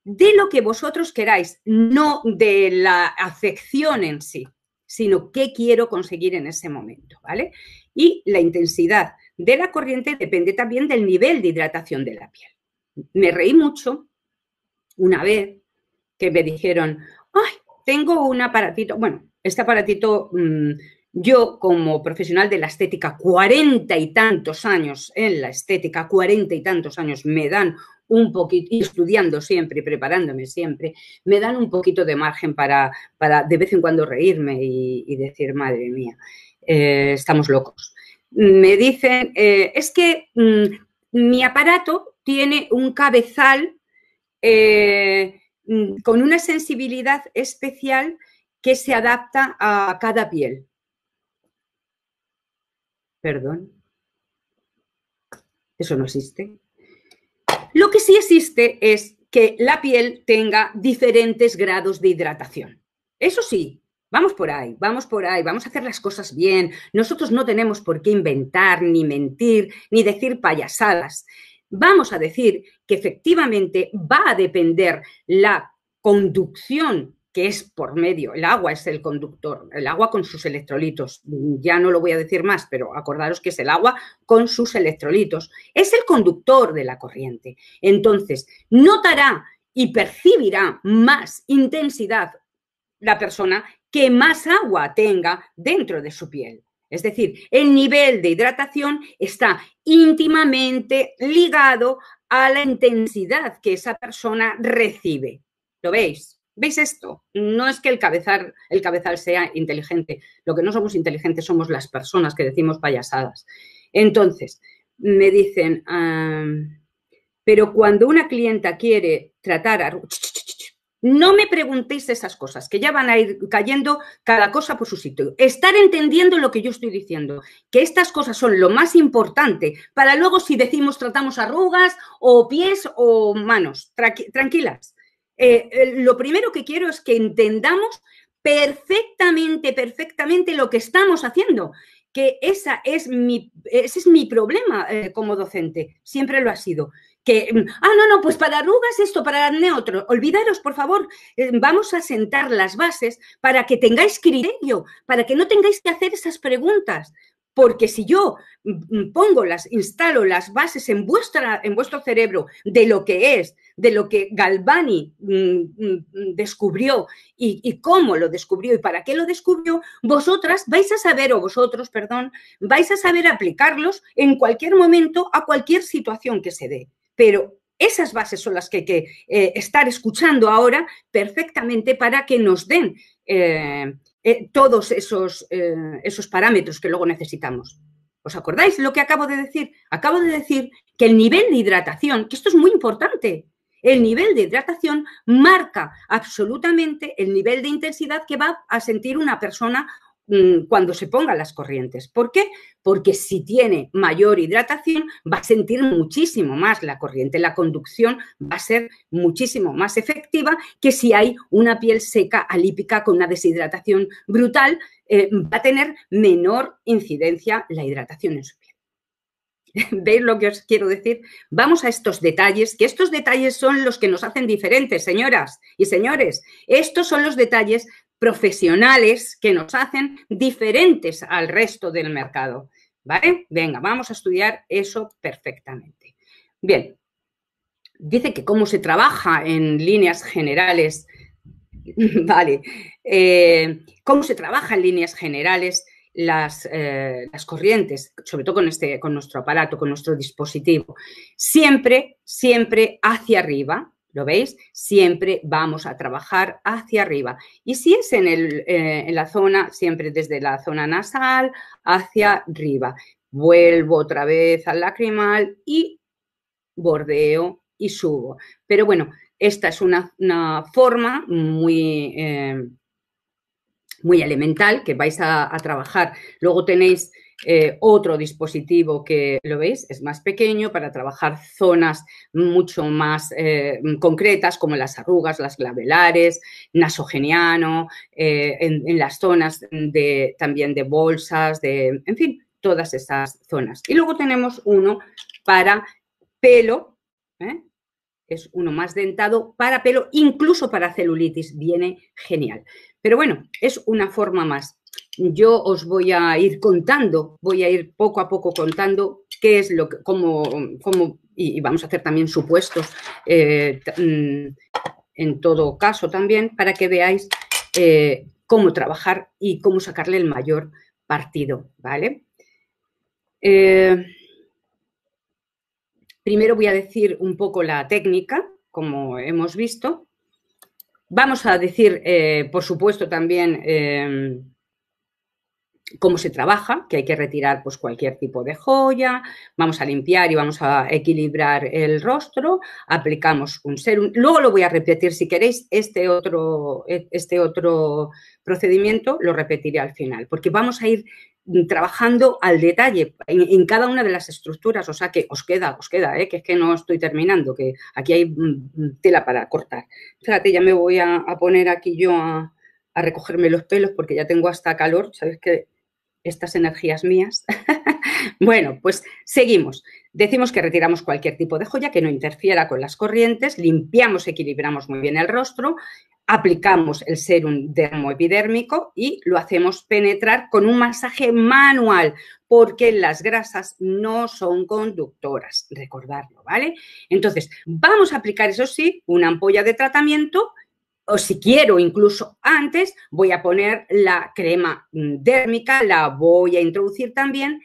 De lo que vosotros queráis, no de la afección en sí, sino qué quiero conseguir en ese momento, ¿vale? Y la intensidad de la corriente depende también del nivel de hidratación de la piel. Me reí mucho una vez que me dijeron, ¡ay, tengo un aparatito! Bueno, este aparatito, yo como profesional de la estética, 40 y tantos años en la estética, 40 y tantos años me dan un poquito, y estudiando siempre, preparándome siempre, me dan un poquito de margen para de vez en cuando reírme y decir, madre mía, estamos locos. Me dicen, es que mi aparato tiene un cabezal con una sensibilidad especial que se adapta a cada piel. Perdón. Eso no existe. Lo que sí existe es que la piel tenga diferentes grados de hidratación. Eso sí, vamos por ahí, vamos a hacer las cosas bien. Nosotros no tenemos por qué inventar, ni mentir, ni decir payasadas. Vamos a decir que efectivamente va a depender la conducción, que es por medio, el agua es el conductor, el agua con sus electrolitos. Ya no lo voy a decir más, pero acordaros que es el agua con sus electrolitos. Es el conductor de la corriente. Entonces, notará y percibirá más intensidad la persona que más agua tenga dentro de su piel. Es decir, el nivel de hidratación está íntimamente ligado a la intensidad que esa persona recibe. ¿Lo veis? ¿Veis esto? No es que el cabezal sea inteligente. Lo que no somos inteligentes somos las personas que decimos payasadas. Entonces, me dicen, pero cuando una clienta quiere tratar no me preguntéis esas cosas, que ya van a ir cayendo cada cosa por su sitio. Estar entendiendo lo que yo estoy diciendo, que estas cosas son lo más importante para luego si decimos tratamos arrugas o pies o manos. Tranquilas. Lo primero que quiero es que entendamos perfectamente lo que estamos haciendo, que ese es mi problema como docente, siempre lo ha sido. Que, no, pues para arrugas esto, para acné otro. Olvidaros, por favor, vamos a sentar las bases para que tengáis criterio, para que no tengáis que hacer esas preguntas. Porque si yo instalo las bases en vuestro cerebro de lo que es, de lo que Galvani descubrió y cómo lo descubrió y para qué lo descubrió, vosotros vais a saber aplicarlos en cualquier momento a cualquier situación que se dé. Pero esas bases son las que hay que estar escuchando ahora perfectamente para que nos den todos esos parámetros que luego necesitamos. ¿Os acordáis lo que acabo de decir? Acabo de decir que el nivel de hidratación, que esto es muy importante, el nivel de hidratación marca absolutamente el nivel de intensidad que va a sentir una persona cuando se pongan las corrientes. ¿Por qué? Porque si tiene mayor hidratación va a sentir muchísimo más la corriente. La conducción va a ser muchísimo más efectiva que si hay una piel seca, alípica, con una deshidratación brutal, va a tener menor incidencia la hidratación en su piel. ¿Veis lo que os quiero decir? Vamos a estos detalles, que estos detalles son los que nos hacen diferentes, señoras y señores. Estos son los detalles profesionales que nos hacen diferentes al resto del mercado, ¿vale? Venga, vamos a estudiar eso perfectamente. Bien, dice que cómo se trabaja en líneas generales, vale, cómo se trabaja en líneas generales las corrientes, sobre todo con nuestro aparato, con nuestro dispositivo. Siempre hacia arriba. ¿Lo veis? Siempre vamos a trabajar hacia arriba. Y si es en la zona, siempre desde la zona nasal hacia arriba. Vuelvo otra vez al lacrimal y bordeo y subo. Pero bueno, esta es una forma muy elemental que vais a trabajar. Luego tenéis otro dispositivo que, ¿lo veis? Es más pequeño para trabajar zonas mucho más concretas como las arrugas, las glabelares, nasogeniano, en las zonas también de bolsas, en fin, todas esas zonas. Y luego tenemos uno para pelo, es uno más dentado para pelo, incluso para celulitis, viene genial. Pero bueno, es una forma más. Yo os voy a ir contando, voy a ir poco a poco contando qué es lo que, cómo y vamos a hacer también supuestos en todo caso también para que veáis cómo trabajar y cómo sacarle el mayor partido, ¿vale? Primero voy a decir un poco la técnica, como hemos visto. Vamos a decir, por supuesto, también cómo se trabaja, que hay que retirar pues, cualquier tipo de joya, vamos a limpiar y vamos a equilibrar el rostro, aplicamos un serum. Luego lo voy a repetir si queréis, este otro procedimiento lo repetiré al final, porque vamos a ir trabajando al detalle en cada una de las estructuras, o sea que os queda, que es que no estoy terminando, que aquí hay tela para cortar. Fíjate, ya me voy a poner aquí yo a recogerme los pelos porque ya tengo hasta calor, ¿sabes qué? Estas energías mías. Bueno, pues seguimos. Decimos que retiramos cualquier tipo de joya que no interfiera con las corrientes, limpiamos, equilibramos muy bien el rostro, aplicamos el serum dermoepidérmico y lo hacemos penetrar con un masaje manual, porque las grasas no son conductoras, recordarlo, ¿vale? Entonces, vamos a aplicar, eso sí, una ampolla de tratamiento, o si quiero incluso antes, voy a poner la crema dérmica, la voy a introducir también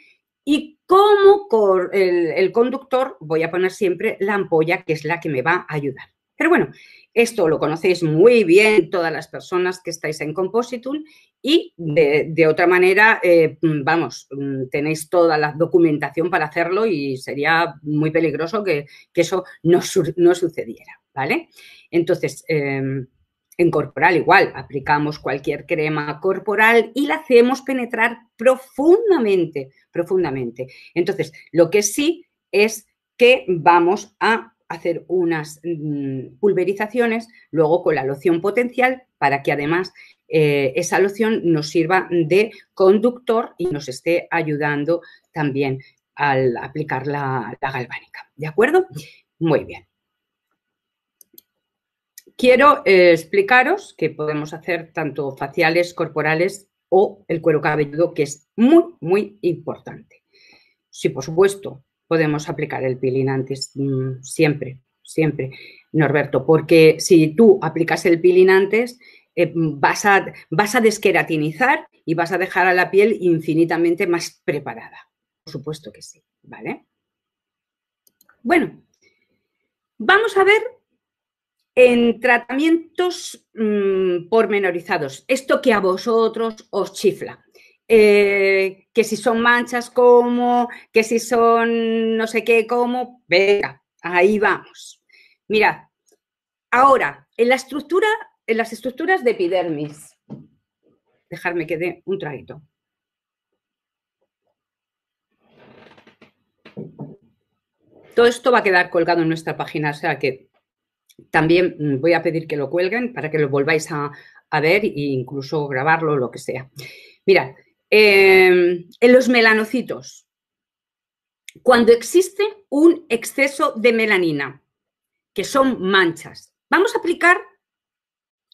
y como el conductor voy a poner siempre la ampolla, que es la que me va a ayudar. Pero bueno, esto lo conocéis muy bien todas las personas que estáis en Compositum y de otra manera, vamos, tenéis toda la documentación para hacerlo y sería muy peligroso que eso no sucediera, ¿vale? Entonces, en corporal igual, aplicamos cualquier crema corporal y la hacemos penetrar profundamente, profundamente. Entonces, lo que sí es que vamos a hacer unas pulverizaciones luego con la loción potencial para que además esa loción nos sirva de conductor y nos esté ayudando también al aplicar la galvánica. ¿De acuerdo? Muy bien. Quiero explicaros que podemos hacer tanto faciales, corporales o el cuero cabelludo, que es muy, muy importante. Sí, por supuesto, podemos aplicar el peeling antes, siempre, siempre, Norberto, porque si tú aplicas el peeling antes, vas a desqueratinizar y vas a dejar a la piel infinitamente más preparada. Por supuesto que sí, ¿vale? Bueno, vamos a ver en tratamientos pormenorizados, esto que a vosotros os chifla. Que si son manchas, ¿cómo? Que si son no sé qué, ¿cómo? Venga, ahí vamos. Mirad, ahora, en las estructuras de epidermis, dejarme que dé un traguito. Todo esto va a quedar colgado en nuestra página, o sea que también voy a pedir que lo cuelguen para que lo volváis a ver e incluso grabarlo, lo que sea. Mirad, en los melanocitos, cuando existe un exceso de melanina, que son manchas, vamos a aplicar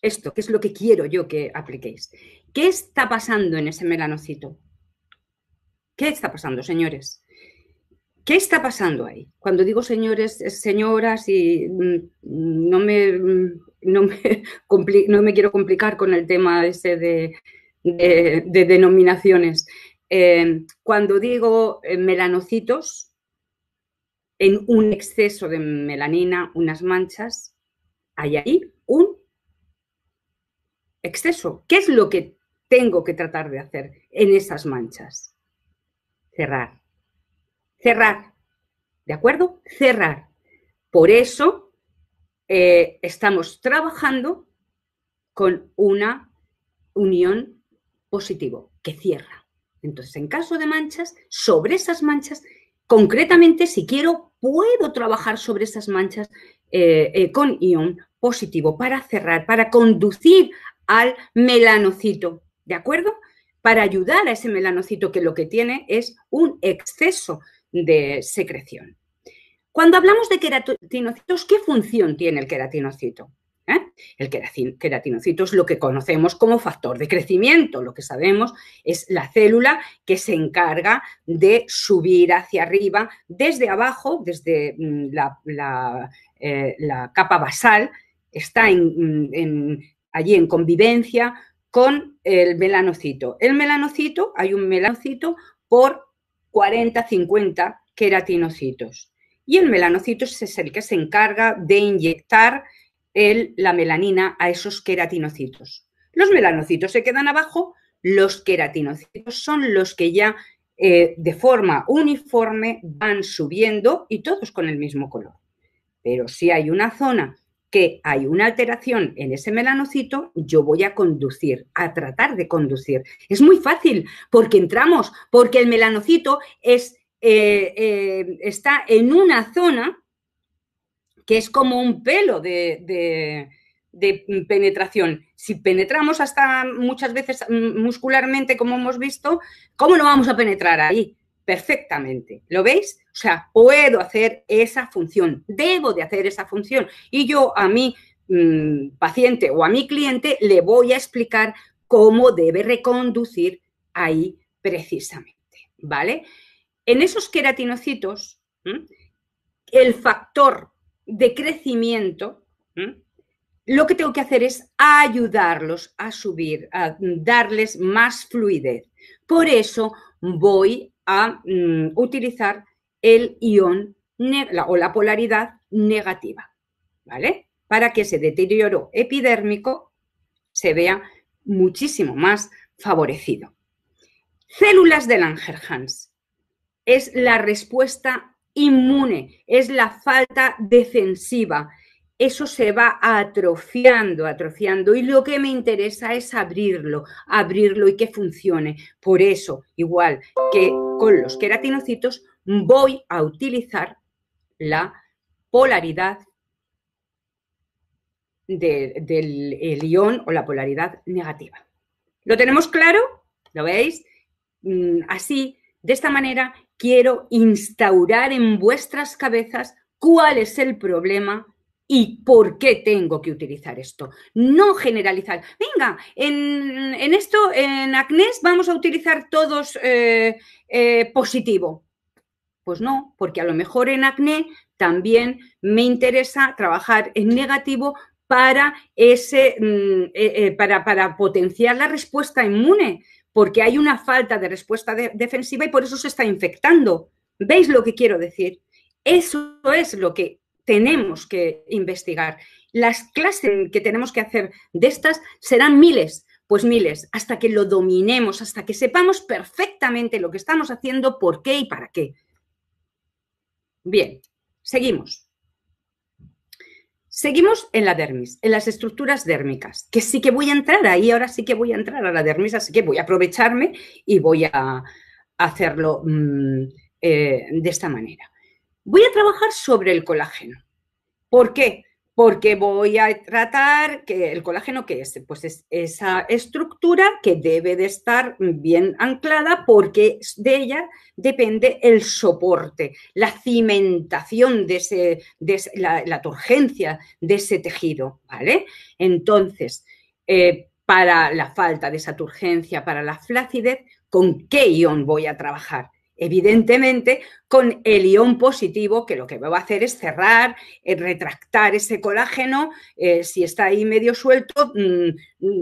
esto, que es lo que quiero yo que apliquéis. ¿Qué está pasando en ese melanocito? ¿Qué está pasando, señores? ¿Qué está pasando ahí? Cuando digo señores, señoras y no me quiero complicar con el tema ese de denominaciones. Cuando digo melanocitos, en un exceso de melanina, unas manchas, hay ahí un exceso. ¿Qué es lo que tengo que tratar de hacer en esas manchas? Cerrar. Cerrar, ¿de acuerdo? Cerrar. Por eso estamos trabajando con una unión positivo que cierra. Entonces, en caso de manchas, sobre esas manchas, concretamente, si quiero, puedo trabajar sobre esas manchas con ion positivo para cerrar, para conducir al melanocito, ¿de acuerdo? Para ayudar a ese melanocito que lo que tiene es un exceso de secreción. Cuando hablamos de queratinocitos, ¿qué función tiene el queratinocito? El queratinocito es lo que conocemos como factor de crecimiento. Lo que sabemos es la célula que se encarga de subir hacia arriba, desde abajo, desde la capa basal, está allí en convivencia con el melanocito. El melanocito, hay un melanocito por 40, 50 queratinocitos. Y el melanocito es el que se encarga de inyectar la melanina a esos queratinocitos. Los melanocitos se quedan abajo, Los queratinocitos son los que ya de forma uniforme van subiendo y todos con el mismo color. Pero si hay una zona que hay una alteración en ese melanocito, yo voy a conducir, a tratar de conducir. Es muy fácil porque entramos, porque el melanocito está en una zona que es como un pelo de penetración. Si penetramos hasta muchas veces muscularmente, como hemos visto, ¿cómo no vamos a penetrar ahí? Perfectamente. ¿Lo veis? O sea, puedo hacer esa función, debo de hacer esa función. Y yo a mi paciente o a mi cliente le voy a explicar cómo debe reconducir ahí precisamente, ¿vale? En esos queratinocitos, el factor de crecimiento, lo que tengo que hacer es ayudarlos a subir, a darles más fluidez. Por eso voy a utilizar el ion o la polaridad negativa, ¿vale? Para que ese deterioro epidérmico se vea muchísimo más favorecido. Células de Langerhans es la respuesta inmune, es la falta defensiva. Eso se va atrofiando, atrofiando, y lo que me interesa es abrirlo y que funcione. Por eso, igual que con los queratinocitos, voy a utilizar la polaridad del ion o la polaridad negativa. ¿Lo tenemos claro? ¿Lo veis? Así, de esta manera, quiero instaurar en vuestras cabezas cuál es el problema y por qué tengo que utilizar esto. No generalizar. Venga, en esto, en acné, vamos a utilizar todos positivo. Pues no, porque a lo mejor en acné también me interesa trabajar en negativo para para potenciar la respuesta inmune, porque hay una falta de respuesta defensiva y por eso se está infectando. ¿Veis lo que quiero decir? Eso es lo que tenemos que investigar. Las clases que tenemos que hacer de estas serán miles, pues miles, hasta que lo dominemos, hasta que sepamos perfectamente lo que estamos haciendo, por qué y para qué. Bien, seguimos. Seguimos en la dermis, en las estructuras dérmicas, que sí que voy a entrar ahí, ahora sí que voy a entrar a la dermis, así que voy a aprovecharme y voy a hacerlo de esta manera. Voy a trabajar sobre el colágeno. ¿Por qué? Porque voy a tratar que el colágeno, ¿qué es? Pues es esa estructura que debe de estar bien anclada porque de ella depende el soporte, la cimentación la turgencia de ese tejido, ¿vale? Entonces, para la falta de esa turgencia, para la flacidez, ¿con qué ion voy a trabajar? Evidentemente, con el ion positivo, que lo que va a hacer es cerrar, retractar ese colágeno, si está ahí medio suelto,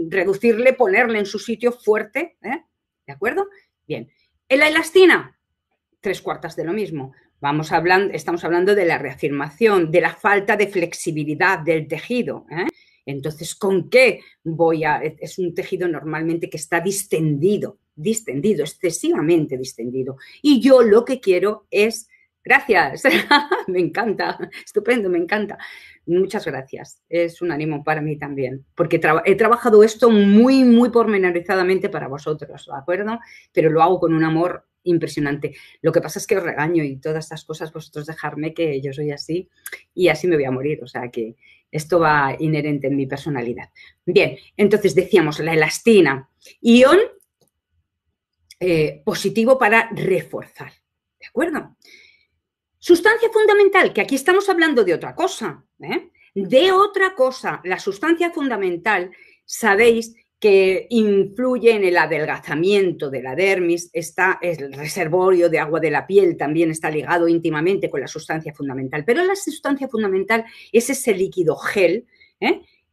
reducirle, ponerle en su sitio fuerte, ¿de acuerdo? Bien. En la elastina, 3/4 de lo mismo. Estamos hablando de la reafirmación, de la falta de flexibilidad del tejido, Entonces, ¿con qué es un tejido normalmente que está distendido, excesivamente distendido. Y yo lo que quiero es, gracias, me encanta, estupendo, me encanta. Muchas gracias, es un ánimo para mí también, porque he trabajado esto muy, muy pormenorizadamente para vosotros, ¿de acuerdo? Pero lo hago con un amor impresionante. Lo que pasa es que os regaño y todas estas cosas, vosotros dejarme que yo soy así y así me voy a morir, o sea que esto va inherente en mi personalidad. Bien, entonces decíamos la elastina, ion positivo para reforzar, ¿de acuerdo? Sustancia fundamental, que aquí estamos hablando de otra cosa, de otra cosa. La sustancia fundamental, sabéis que influye en el adelgazamiento de la dermis, está el reservorio de agua de la piel, también está ligado íntimamente con la sustancia fundamental, pero la sustancia fundamental es ese líquido gel,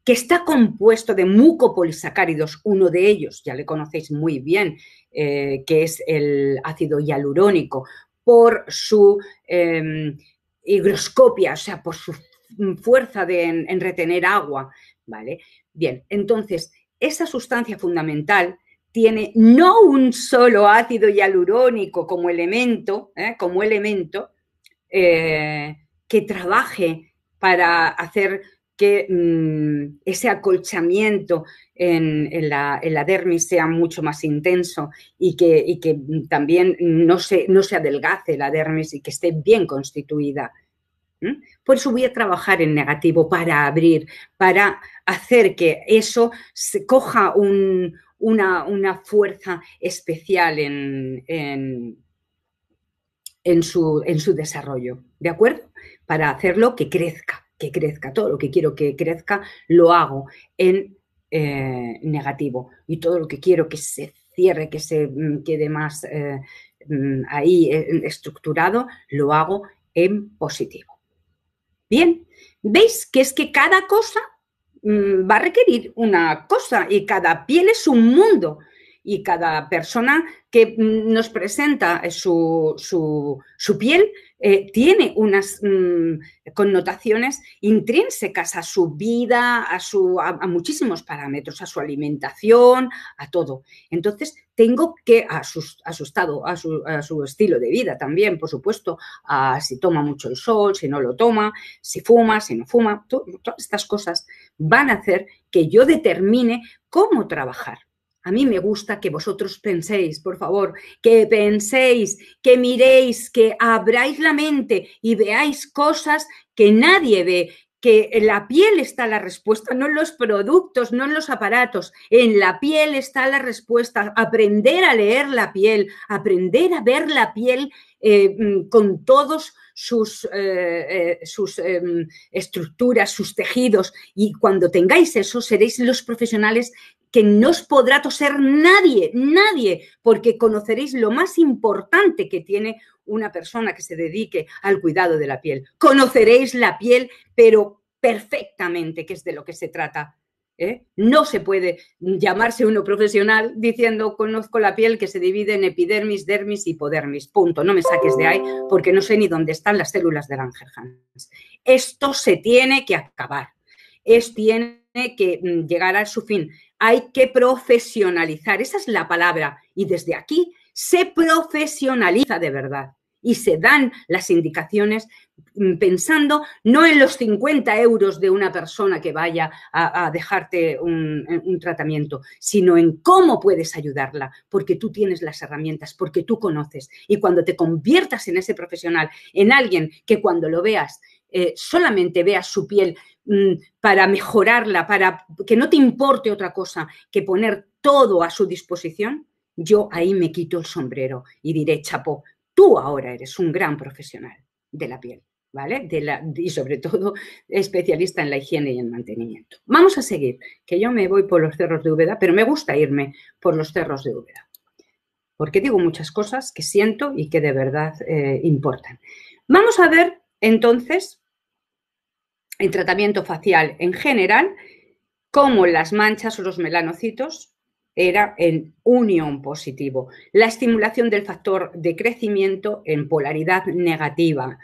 que está compuesto de mucopolisacáridos, uno de ellos, ya le conocéis muy bien, que es el ácido hialurónico, por su higroscopia, o sea, por su fuerza en retener agua, ¿vale? Bien, entonces, esa sustancia fundamental tiene no un solo ácido hialurónico como elemento, que trabaje para hacer que ese acolchamiento en la dermis sea mucho más intenso y que también no se adelgace la dermis y que esté bien constituida. Por eso voy a trabajar en negativo para abrir, para hacer que eso se coja una fuerza especial en su desarrollo, ¿de acuerdo? Para hacerlo que crezca. Todo lo que quiero que crezca lo hago en negativo y todo lo que quiero que se cierre, que se quede más ahí estructurado, lo hago en positivo. Bien, ¿veis que es que cada cosa va a requerir una cosa y cada piel es un mundo? Y cada persona que nos presenta su piel tiene unas connotaciones intrínsecas a su vida, a muchísimos parámetros, a su alimentación, a todo. Entonces, tengo que, a su estado, a su estilo de vida también, por supuesto, a si toma mucho el sol, si no lo toma, si fuma, si no fuma, todas estas cosas van a hacer que yo determine cómo trabajar. A mí me gusta que vosotros penséis, por favor, que penséis, que miréis, que abráis la mente y veáis cosas que nadie ve, que en la piel está la respuesta, no en los productos, no en los aparatos, en la piel está la respuesta. Aprender a leer la piel, aprender a ver la piel con todos sus estructuras, sus tejidos, y cuando tengáis eso seréis los profesionales que no os podrá toser nadie, porque conoceréis lo más importante que tiene una persona que se dedique al cuidado de la piel. Conoceréis la piel, pero perfectamente, que es de lo que se trata. No se puede llamarse uno profesional diciendo conozco la piel que se divide en epidermis, dermis y hipodermis. Punto. No me saques de ahí porque no sé ni dónde están las células de Langerhans. Esto se tiene que acabar. Tiene que llegar a su fin. Hay que profesionalizar. Esa es la palabra. Y desde aquí se profesionaliza de verdad. Y se dan las indicaciones pensando no en los 50 euros de una persona que vaya a dejarte un tratamiento, sino en cómo puedes ayudarla, porque tú tienes las herramientas, porque tú conoces. Y cuando te conviertas en ese profesional, en alguien que cuando lo veas, solamente veas su piel para mejorarla, para que no te importe otra cosa que poner todo a su disposición, yo ahí me quito el sombrero y diré, chapó, tú ahora eres un gran profesional de la piel, ¿vale? Y sobre todo especialista en la higiene y el mantenimiento. Vamos a seguir, que yo me voy por los cerros de Úbeda, pero me gusta irme por los cerros de Úbeda, porque digo muchas cosas que siento y que de verdad importan. Vamos a ver, entonces, en tratamiento facial en general, cómo las manchas o los melanocitos era en unión positivo. La estimulación del factor de crecimiento en polaridad negativa.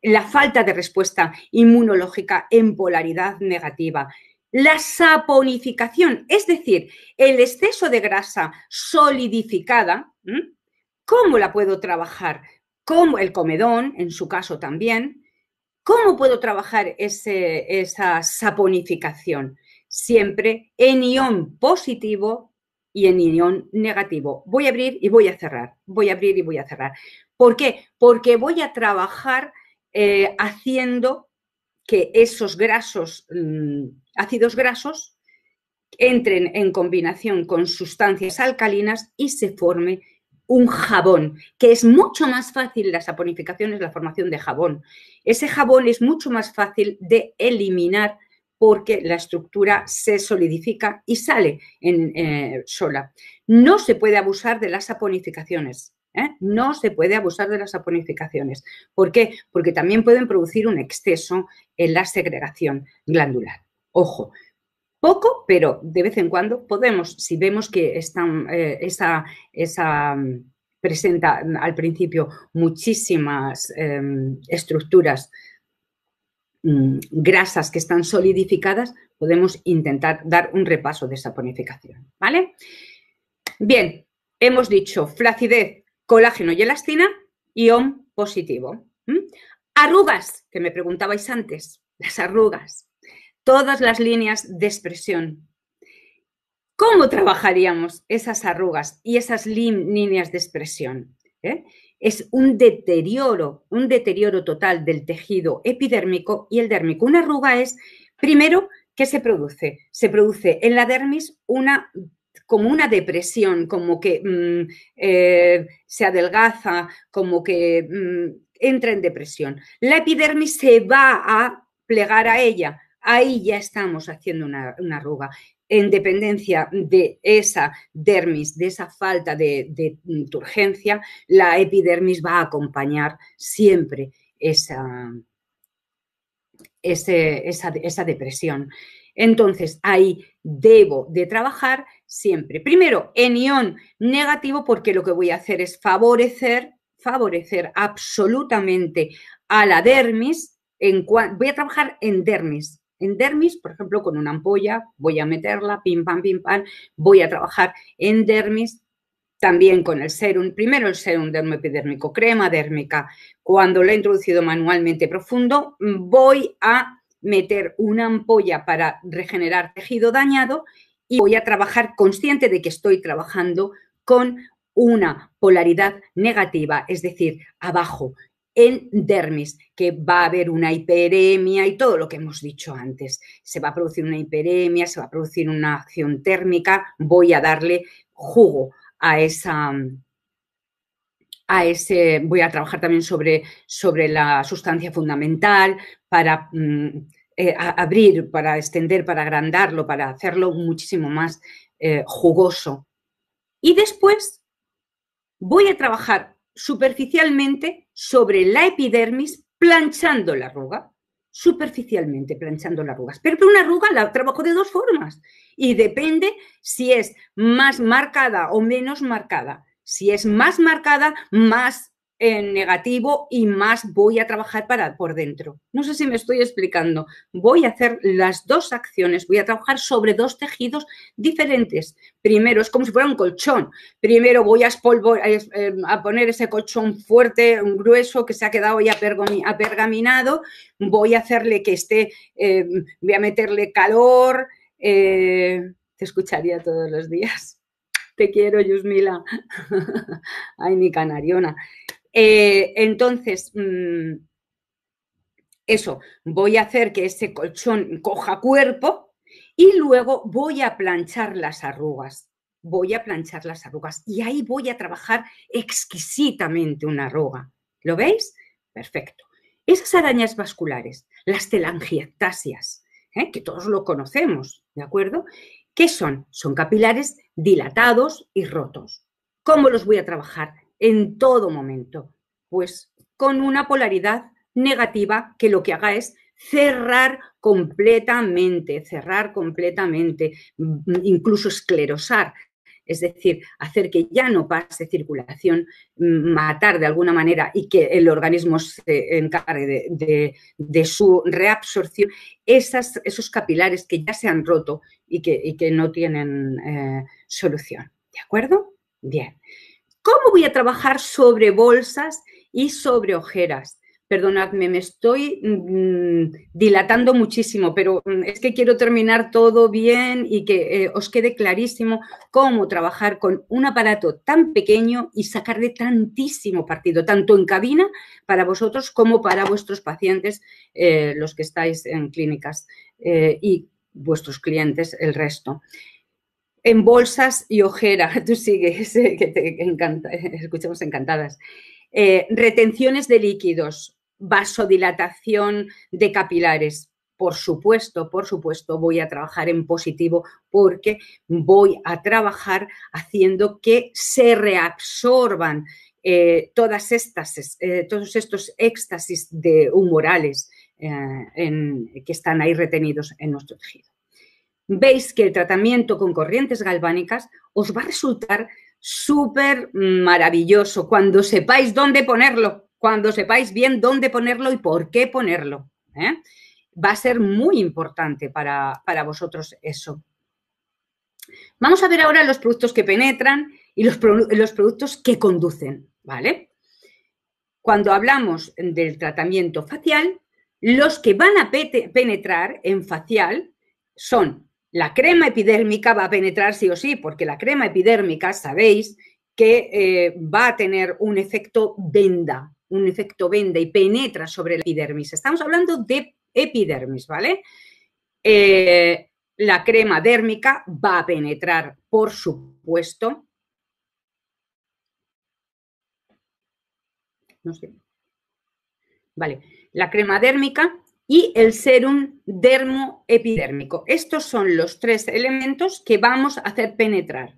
La falta de respuesta inmunológica en polaridad negativa. La saponificación, es decir, el exceso de grasa solidificada, ¿cómo la puedo trabajar? Como el comedón, en su caso también. ¿Cómo puedo trabajar esa saponificación? Siempre en ion positivo y en ion negativo. Voy a abrir y voy a cerrar. Voy a abrir y voy a cerrar. ¿Por qué? Porque voy a trabajar haciendo que esos grasos, ácidos grasos, entren en combinación con sustancias alcalinas y se forme un jabón, que es mucho más fácil, la saponificación es la formación de jabón. Ese jabón es mucho más fácil de eliminar porque la estructura se solidifica y sale sola. No se puede abusar de las saponificaciones. No se puede abusar de las saponificaciones. ¿Por qué? Porque también pueden producir un exceso en la segregación glandular. Ojo, poco, pero de vez en cuando podemos, si vemos que presenta al principio muchísimas estructuras grasas que están solidificadas, podemos intentar dar un repaso de saponificación, ¿vale? Bien, hemos dicho flacidez, colágeno y elastina, ion positivo. Arrugas, que me preguntabais antes, las arrugas, todas las líneas de expresión. ¿Cómo trabajaríamos esas arrugas y esas líneas de expresión? Es un deterioro total del tejido epidérmico y el dérmico. Una arruga es, primero, ¿qué se produce? Se produce en la dermis como una depresión, como que se adelgaza, como que entra en depresión. La epidermis se va a plegar a ella. Ahí ya estamos haciendo una arruga. En dependencia de esa dermis, de esa falta de turgencia, la epidermis va a acompañar siempre esa depresión. Entonces, ahí debo de trabajar siempre. Primero, en ion negativo, porque lo que voy a hacer es favorecer absolutamente a la dermis. Voy a trabajar en dermis. En dermis, por ejemplo, con una ampolla, voy a meterla, pim, pam, voy a trabajar en dermis. También con el serum, primero el serum dermoepidérmico, crema dérmica. Cuando lo he introducido manualmente profundo, voy a meter una ampolla para regenerar tejido dañado y voy a trabajar consciente de que estoy trabajando con una polaridad negativa, es decir, abajo, en dermis, que va a haber una hiperemia y todo lo que hemos dicho antes. Se va a producir una hiperemia, se va a producir una acción térmica, voy a darle jugo voy a trabajar también sobre la sustancia fundamental para abrir, para extender, para agrandarlo, para hacerlo muchísimo más jugoso. Y después voy a trabajar superficialmente sobre la epidermis planchando la arruga. Superficialmente planchando las arrugas. Pero una arruga la trabajo de dos formas y depende si es más marcada o menos marcada. Si es más marcada, más en negativo y más voy a trabajar por dentro. No sé si me estoy explicando. Voy a hacer las dos acciones, voy a trabajar sobre dos tejidos diferentes. Primero, es como si fuera un colchón. Primero voy a poner ese colchón fuerte, grueso, que se ha quedado ya apergaminado. Voy a hacerle que esté, voy a meterle calor. Te escucharía todos los días. Te quiero, Yusmila. Ay, mi canariona. Entonces, eso, voy a hacer que ese colchón coja cuerpo y luego voy a planchar las arrugas. Voy a planchar las arrugas y ahí voy a trabajar exquisitamente una arruga. ¿Lo veis? Perfecto. Esas arañas vasculares, las telangiectasias, que todos lo conocemos, ¿de acuerdo? ¿Qué son? Son capilares dilatados y rotos. ¿Cómo los voy a trabajar en todo momento? Pues con una polaridad negativa que lo que haga es cerrar completamente, incluso esclerosar, es decir, hacer que ya no pase circulación, matar de alguna manera y que el organismo se encargue de su reabsorción, esos capilares que ya se han roto y que no tienen solución. ¿De acuerdo? Bien. ¿Cómo voy a trabajar sobre bolsas y sobre ojeras? Perdonadme, me estoy dilatando muchísimo, pero es que quiero terminar todo bien y que os quede clarísimo cómo trabajar con un aparato tan pequeño y sacarle tantísimo partido, tanto en cabina para vosotros como para vuestros pacientes, los que estáis en clínicas y vuestros clientes, el resto. En bolsas y ojera, tú sigues, que te encanta, escuchamos encantadas. Retenciones de líquidos, vasodilatación de capilares. Por supuesto, voy a trabajar en positivo porque voy a trabajar haciendo que se reabsorban todos estos éxtasis humorales que están ahí retenidos en nuestro tejido. Veis que el tratamiento con corrientes galvánicas os va a resultar súper maravilloso cuando sepáis dónde ponerlo, cuando sepáis bien dónde ponerlo y por qué ponerlo. Va a ser muy importante para vosotros eso. Vamos a ver ahora los productos que penetran y los productos que conducen, ¿vale? Cuando hablamos del tratamiento facial, los que van a penetrar en facial son la crema epidérmica, va a penetrar sí o sí, porque la crema epidérmica, sabéis que va a tener un efecto venda y penetra sobre la epidermis. Estamos hablando de epidermis, ¿vale? La crema dérmica va a penetrar, por supuesto. No sé. Vale, la crema dérmica y el sérum dermoepidérmico. Estos son los tres elementos que vamos a hacer penetrar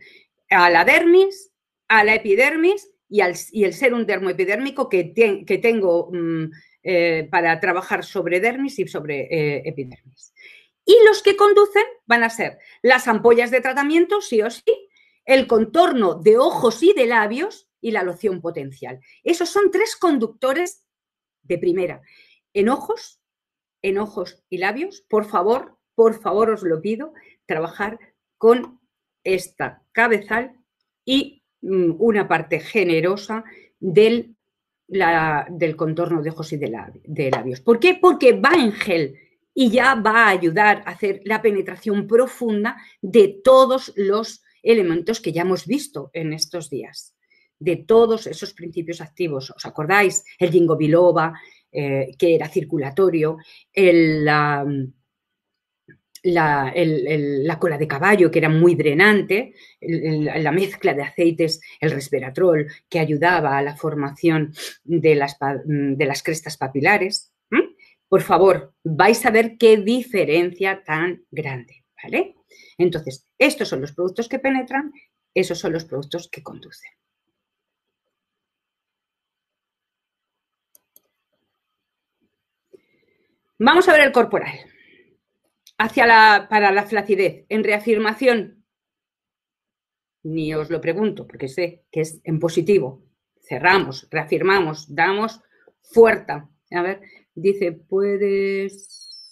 a la dermis, a la epidermis y el sérum dermoepidérmico que tengo para trabajar sobre dermis y sobre epidermis. Y los que conducen van a ser las ampollas de tratamiento, sí o sí, el contorno de ojos y de labios y la loción potencial. Esos son tres conductores de primera. En ojos y labios, por favor os lo pido, trabajar con esta cabezal y una parte generosa del contorno de ojos y de labios. ¿Por qué? Porque va en gel y ya va a ayudar a hacer la penetración profunda de todos los elementos que ya hemos visto en estos días, de todos esos principios activos. ¿Os acordáis? El ginkgo biloba, que era circulatorio, la cola de caballo, que era muy drenante, la mezcla de aceites, el resveratrol, que ayudaba a la formación de las crestas papilares. Por favor, vais a ver qué diferencia tan grande, ¿vale? Entonces, estos son los productos que penetran, esos son los productos que conducen. Vamos a ver el corporal. Para la flacidez, en reafirmación, ni os lo pregunto, porque sé que es en positivo. Cerramos, reafirmamos, damos fuerza. A ver, dice, ¿puedes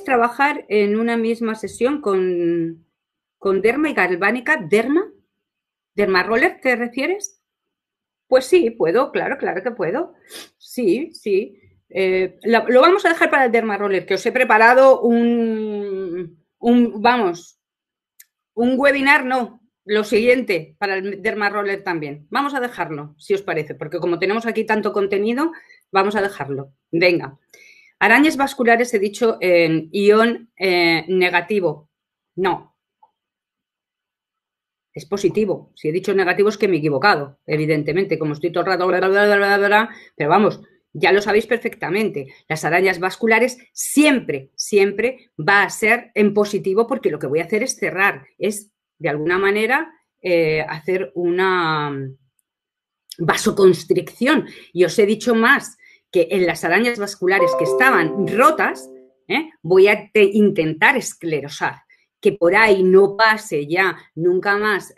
trabajar en una misma sesión con derma y galvánica? ¿Derma roller te refieres? Pues sí, puedo, claro que puedo. Sí. Lo vamos a dejar para el derma roller, que os he preparado un webinar, no, lo siguiente, para el derma roller también. Vamos a dejarlo, si os parece, porque como tenemos aquí tanto contenido, vamos a dejarlo. Venga. Arañas vasculares he dicho en ion negativo. No. Es positivo. Si he dicho negativo es que me he equivocado, evidentemente, como estoy todo el rato, pero vamos, ya lo sabéis perfectamente. Las arañas vasculares siempre va a ser en positivo, porque lo que voy a hacer es cerrar, es de alguna manera hacer una vasoconstricción. Y os he dicho más, que en las arañas vasculares que estaban rotas, voy a intentar esclerosar, que por ahí no pase ya nunca más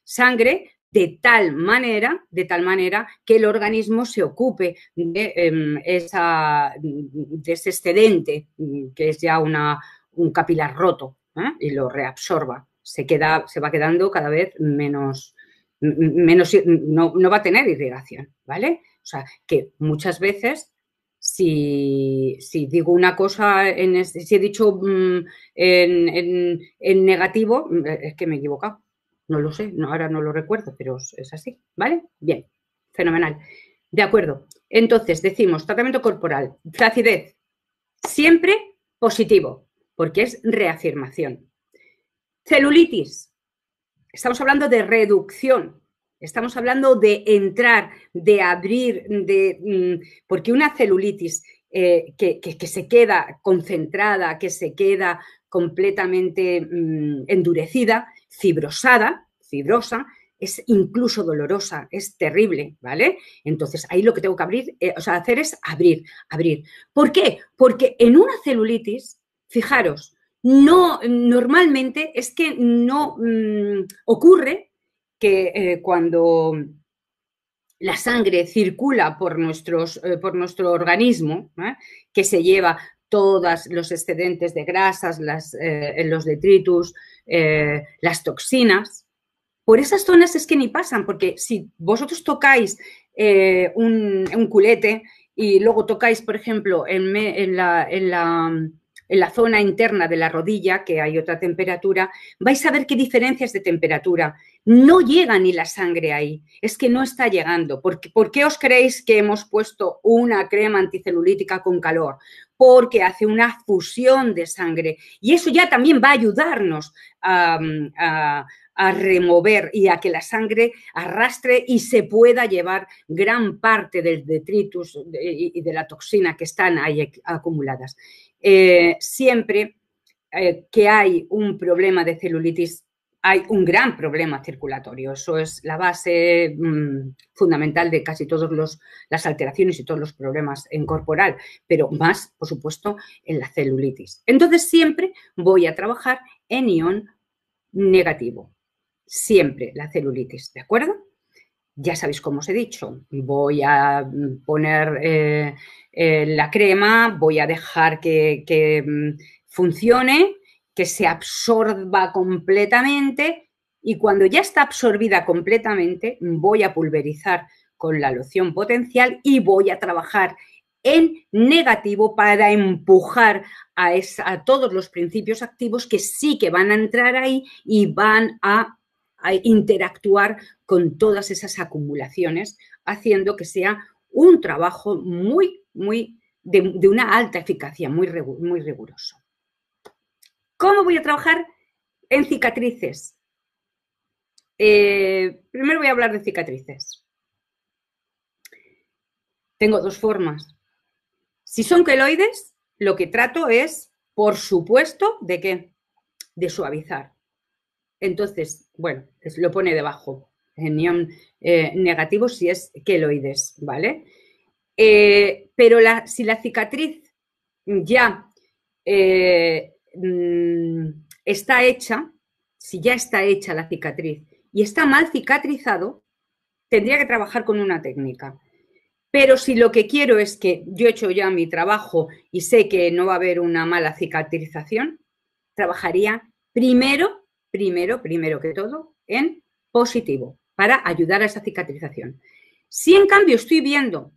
sangre, de tal manera que el organismo se ocupe de ese excedente, que es ya un capilar roto, y lo reabsorba. Se va quedando cada vez menos, no va a tener irrigación, ¿vale? O sea, que muchas veces, si digo una cosa, si he dicho en negativo, es que me he equivocado. No lo sé, ahora no lo recuerdo, pero es así, ¿vale? Bien, fenomenal. De acuerdo. Entonces, decimos, tratamiento corporal, flacidez, siempre positivo, porque es reafirmación. Celulitis, estamos hablando de reducción, estamos hablando de entrar, de abrir, porque una celulitis que se queda concentrada, que se queda completamente endurecida, fibrosa, es incluso dolorosa, es terrible, ¿vale? Entonces, ahí lo que tengo que hacer es abrir. ¿Por qué? Porque en una celulitis, fijaros, no, normalmente es que no ocurre que cuando la sangre circula por nuestro organismo, que se lleva todos los excedentes de grasas, los detritus, las toxinas. Por esas zonas es que ni pasan, porque si vosotros tocáis un culete y luego tocáis, por ejemplo, en la zona interna de la rodilla, que hay otra temperatura, vais a ver qué diferencias de temperatura. No llega ni la sangre ahí, es que no está llegando. ¿Por qué os creéis que hemos puesto una crema anticelulítica con calor? Porque hace una fusión de sangre y eso ya también va a ayudarnos a remover y a que la sangre arrastre y se pueda llevar gran parte del detritus y de la toxina que están ahí acumuladas. Siempre que hay un problema de celulitis, hay un gran problema circulatorio. Eso es la base fundamental de casi todas las alteraciones y todos los problemas en corporal, pero más, por supuesto, en la celulitis. Entonces, siempre voy a trabajar en ion negativo. Siempre la celulitis, ¿de acuerdo? Ya sabéis cómo os he dicho. Voy a poner la crema, voy a dejar que funcione, que se absorba completamente y cuando ya está absorbida completamente voy a pulverizar con la loción potencial y voy a trabajar en negativo para empujar a todos los principios activos que sí que van a entrar ahí y van a interactuar con todas esas acumulaciones, haciendo que sea un trabajo de una alta eficacia, muy riguroso. ¿Cómo voy a trabajar en cicatrices? Primero voy a hablar de cicatrices. Tengo dos formas. Si son queloides, lo que trato es, por supuesto, ¿de qué? De suavizar. Entonces, bueno, lo pone debajo, en ion negativo si es queloides, ¿vale? Pero si la cicatriz ya está hecha, si ya está hecha la cicatriz y está mal cicatrizado, tendría que trabajar con una técnica. Pero si lo que quiero es que yo he hecho ya mi trabajo y sé que no va a haber una mala cicatrización, trabajaría primero que todo, en positivo, para ayudar a esa cicatrización. Si en cambio estoy viendo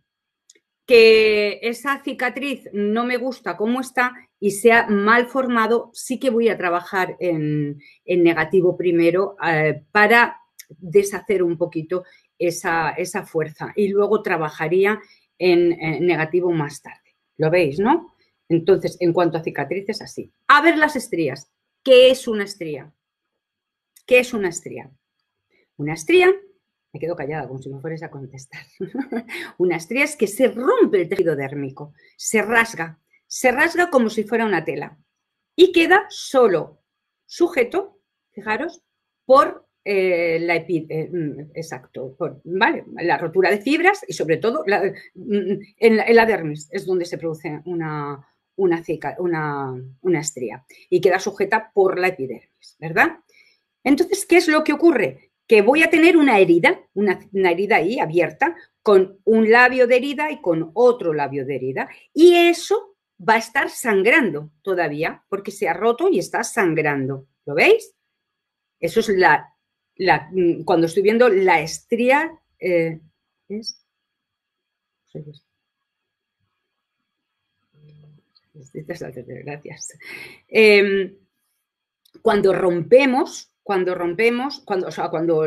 que esa cicatriz no me gusta cómo está y se ha mal formado, sí que voy a trabajar en negativo primero para deshacer un poquito esa fuerza y luego trabajaría en negativo más tarde. ¿Lo veis, no? Entonces, en cuanto a cicatrices, así. A ver las estrías. ¿Qué es una estría? ¿Qué es una estría? Una estría, me quedo callada como si me fueras a contestar. Una estría es que se rompe el tejido dérmico, se rasga como si fuera una tela y queda solo sujeto, fijaros, por ¿vale? La rotura de fibras y sobre todo en la dermis es donde se produce una estría y queda sujeta por la epidermis, ¿verdad? Entonces, ¿qué es lo que ocurre? Que voy a tener una herida ahí abierta, con un labio de herida y con otro labio de herida. Y eso va a estar sangrando todavía, porque se ha roto y está sangrando. ¿Lo veis? Eso es cuando estoy viendo la estría. Gracias. Cuando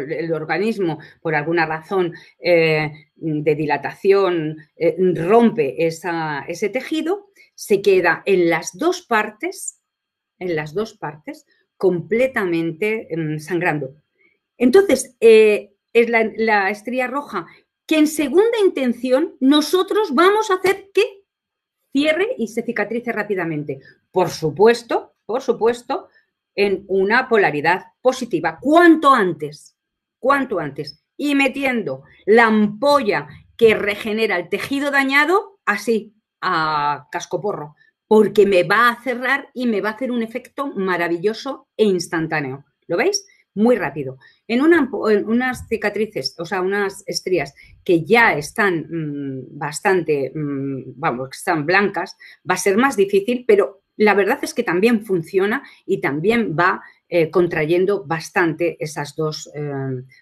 el organismo, por alguna razón de dilatación, rompe ese tejido, se queda en las dos partes completamente sangrando. Entonces, es la estría roja que en segunda intención nosotros vamos a hacer que cierre y se cicatrice rápidamente. Por supuesto, en una polaridad positiva. Cuanto antes. Y metiendo la ampolla que regenera el tejido dañado así, a cascoporro, porque me va a cerrar y me va a hacer un efecto maravilloso e instantáneo. ¿Lo veis? muy rápido. En unas cicatrices, o sea, unas estrías que ya están bastante, vamos, que están blancas, va a ser más difícil, pero la verdad es que también funciona y también va contrayendo bastante esas dos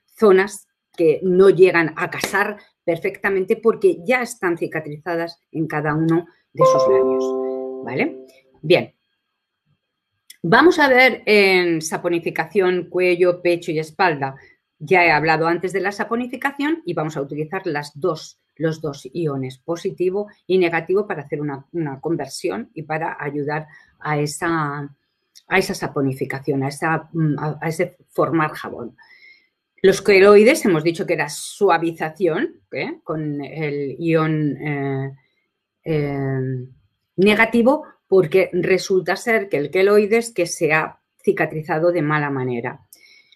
zonas que no llegan a casar perfectamente porque ya están cicatrizadas en cada uno de sus labios, ¿vale? Bien. Vamos a ver en saponificación, cuello, pecho y espalda. Ya he hablado antes de la saponificación y vamos a utilizar los dos iones, positivo y negativo, para hacer una conversión y para ayudar a esa saponificación, a ese formar jabón. Los queloides hemos dicho que era suavización, con el ion negativo, porque resulta ser que el queloides que se ha cicatrizado de mala manera.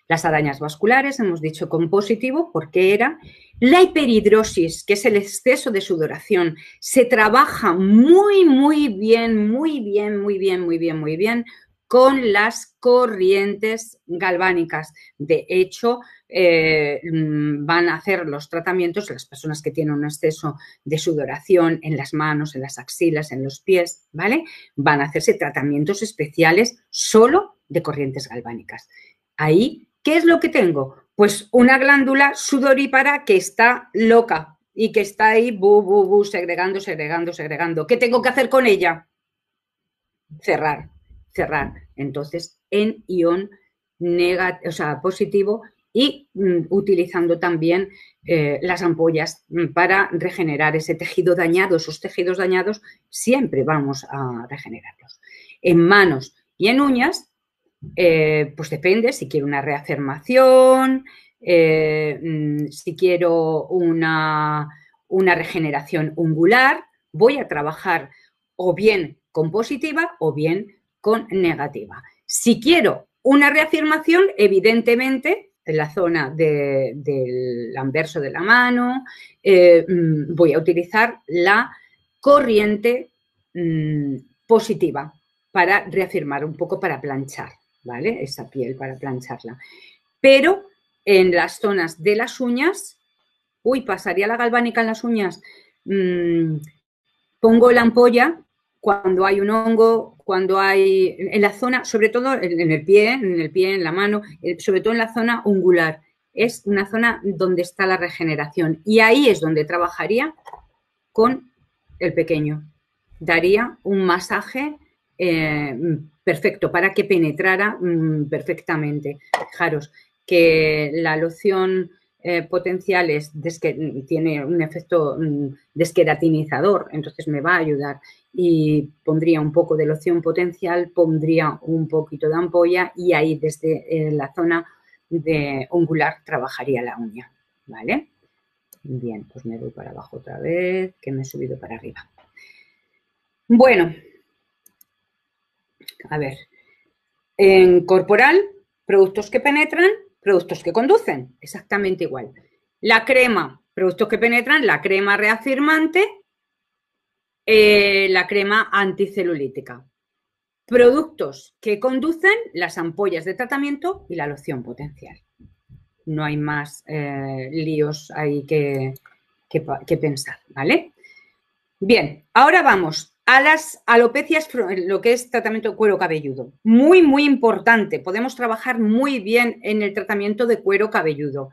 Las arañas vasculares hemos dicho con positivo porque era la hiperhidrosis, que es el exceso de sudoración. Se trabaja muy bien con las corrientes galvánicas. De hecho, van a hacer los tratamientos las personas que tienen un exceso de sudoración en las manos, en las axilas, en los pies, ¿vale? Van a hacerse tratamientos especiales solo de corrientes galvánicas. Ahí, ¿qué es lo que tengo? Pues una glándula sudorípara que está loca y que está ahí segregando. ¿Qué tengo que hacer con ella? Cerrar. Entonces, en ion negativo, o sea, positivo, y utilizando también las ampollas para regenerar ese tejido dañado. Esos tejidos dañados siempre vamos a regenerarlos. En manos y en uñas, pues depende si quiero una reafirmación, si quiero una regeneración ungular, voy a trabajar o bien con positiva o bien con negativa. Si quiero una reafirmación, evidentemente, en la zona del anverso de la mano, voy a utilizar la corriente positiva para reafirmar un poco, para planchar, ¿vale? Esa piel, para plancharla. Pero en las zonas de las uñas, pasaría la galvánica en las uñas. Pongo la ampolla cuando hay un hongo, cuando hay en la zona, sobre todo en el pie, en la mano, sobre todo en la zona ungular. Es una zona donde está la regeneración y ahí es donde trabajaría con el pequeño. Daría un masaje perfecto para que penetrara perfectamente. Fijaros que la loción potencial tiene un efecto desqueratinizador, entonces me va a ayudar, y pondría un poco de loción potencial, pondría un poquito de ampolla y ahí desde la zona de ungular trabajaría la uña, ¿vale? Bien, pues me voy para abajo otra vez, que me he subido para arriba. Bueno, a ver, en corporal, productos que penetran, productos que conducen, exactamente igual. La crema, productos que penetran, la crema reafirmante, la crema anticelulítica. Productos que conducen, las ampollas de tratamiento y la loción potencial. No hay más líos ahí que pensar, ¿vale? Bien, ahora vamos a las alopecias, lo que es tratamiento de cuero cabelludo. Muy importante, podemos trabajar muy bien en el tratamiento de cuero cabelludo.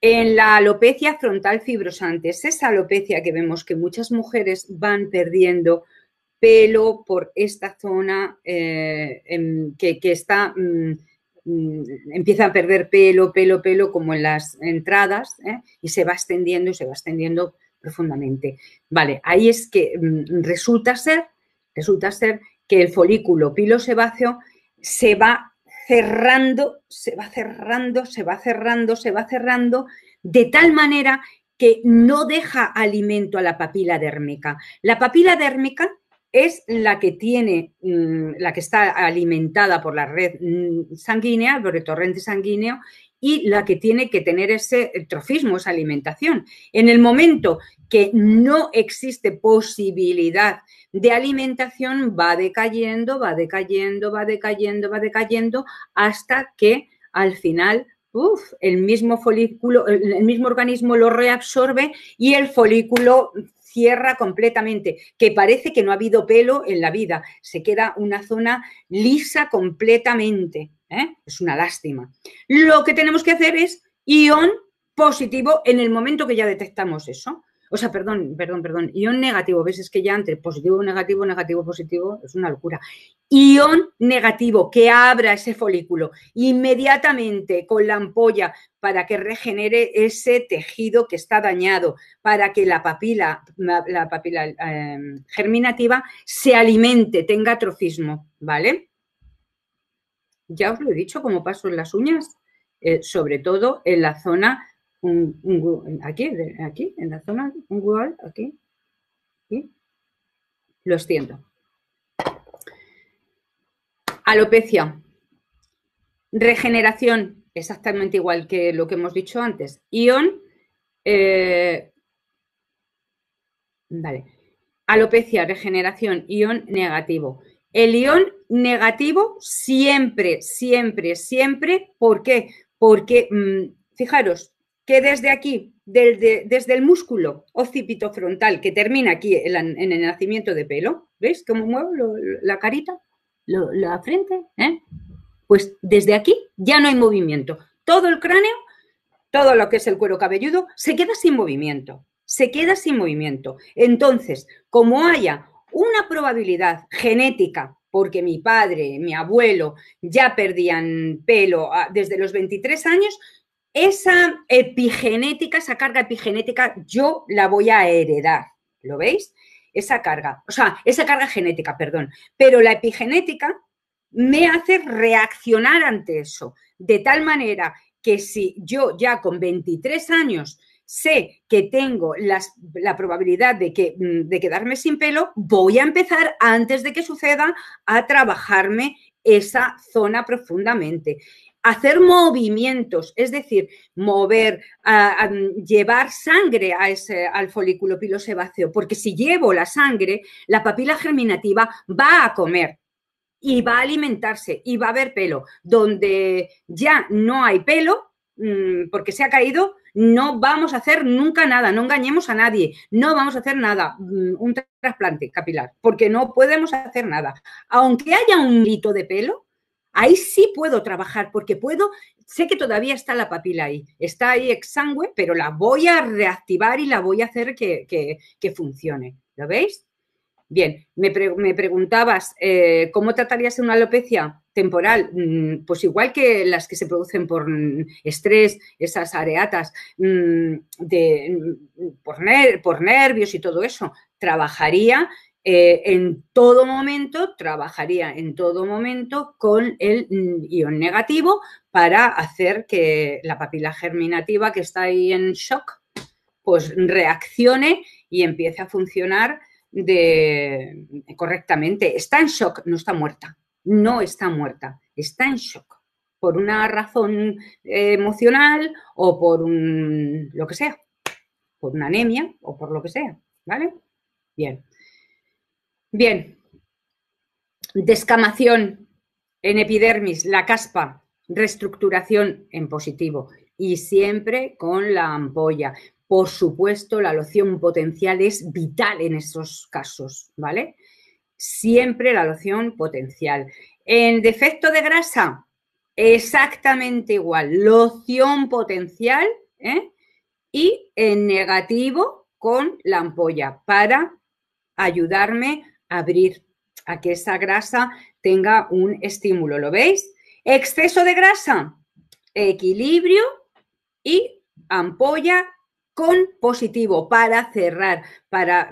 En la alopecia frontal fibrosante, es esa alopecia que vemos que muchas mujeres van perdiendo pelo por esta zona que está, empieza a perder pelo como en las entradas, y se va extendiendo profundamente. Vale, ahí es que resulta ser que el folículo pilosebáceo se va cerrando de tal manera que no deja alimento a la papila dérmica. La papila dérmica es la que tiene, la que está alimentada por la red sanguínea, por el torrente sanguíneo, y la que tiene que tener ese trofismo, esa alimentación. En el momento que no existe posibilidad de alimentación, va decayendo hasta que al final, el mismo folículo, el mismo organismo lo reabsorbe y el folículo cierra completamente, que parece que no ha habido pelo en la vida, se queda una zona lisa completamente, ¿eh? Es una lástima. Lo que tenemos que hacer es ion positivo en el momento que ya detectamos eso. O sea, perdón, ion negativo, ¿ves? Es que ya entre positivo, negativo, positivo, es una locura. Ion negativo, que abra ese folículo inmediatamente con la ampolla para que regenere ese tejido que está dañado, para que la papila germinativa se alimente, tenga trofismo, ¿vale? Ya os lo he dicho, como paso en las uñas, sobre todo en la zona, aquí, en la zona ungual, aquí, lo extiendo. Alopecia. Regeneración, exactamente igual que lo que hemos dicho antes. Ion, vale. Alopecia, regeneración, ion negativo. El ion negativo siempre, siempre, siempre, ¿por qué? Porque, fijaros, que desde aquí, desde el músculo occipitofrontal que termina aquí en el nacimiento de pelo, ¿veis cómo muevo la carita? La frente, ¿eh? Pues desde aquí ya no hay movimiento. Todo el cráneo, todo lo que es el cuero cabelludo, se queda sin movimiento. Se queda sin movimiento. Entonces, como haya una probabilidad genética, porque mi padre, mi abuelo ya perdían pelo desde los 23 años, esa epigenética, esa carga epigenética, yo la voy a heredar. ¿Lo veis? Esa carga, o sea, esa carga genética, perdón. Pero la epigenética me hace reaccionar ante eso, de tal manera que si yo ya con 23 años sé que tengo la probabilidad de quedarme sin pelo, voy a empezar antes de que suceda a trabajarme esa zona profundamente. Hacer movimientos, es decir, mover, llevar sangre al folículo pilosebáceo, porque si llevo la sangre, la papila germinativa va a comer y va a alimentarse y va a haber pelo. Donde ya no hay pelo, porque se ha caído, no vamos a hacer nunca nada, no engañemos a nadie, no vamos a hacer nada, un trasplante capilar, porque no podemos hacer nada. Aunque haya un grito de pelo, ahí sí puedo trabajar, porque sé que todavía está la papila ahí, está ahí exangüe, pero la voy a reactivar y la voy a hacer que funcione. ¿Lo veis? Bien, me preguntabas, ¿cómo tratarías una alopecia temporal? Pues igual que las que se producen por estrés, esas areatas por nervios y todo eso. Trabajaría en todo momento con el ion negativo para hacer que la papila germinativa que está ahí en shock, pues reaccione y empiece a funcionar correctamente. Está en shock, no está muerta. No está muerta, está en shock. Por una razón emocional o por lo que sea. Por una anemia o por lo que sea. ¿Vale? Bien. Bien. Descamación en epidermis, la caspa. Reestructuración en positivo. Y siempre con la ampolla. Por supuesto, la loción potencial es vital en esos casos, ¿vale? Siempre la loción potencial. En defecto de grasa, exactamente igual. Loción potencial, ¿eh? Y en negativo con la ampolla para ayudarme a abrir, a que esa grasa tenga un estímulo. ¿Lo veis? Exceso de grasa, equilibrio y ampolla con positivo para cerrar, para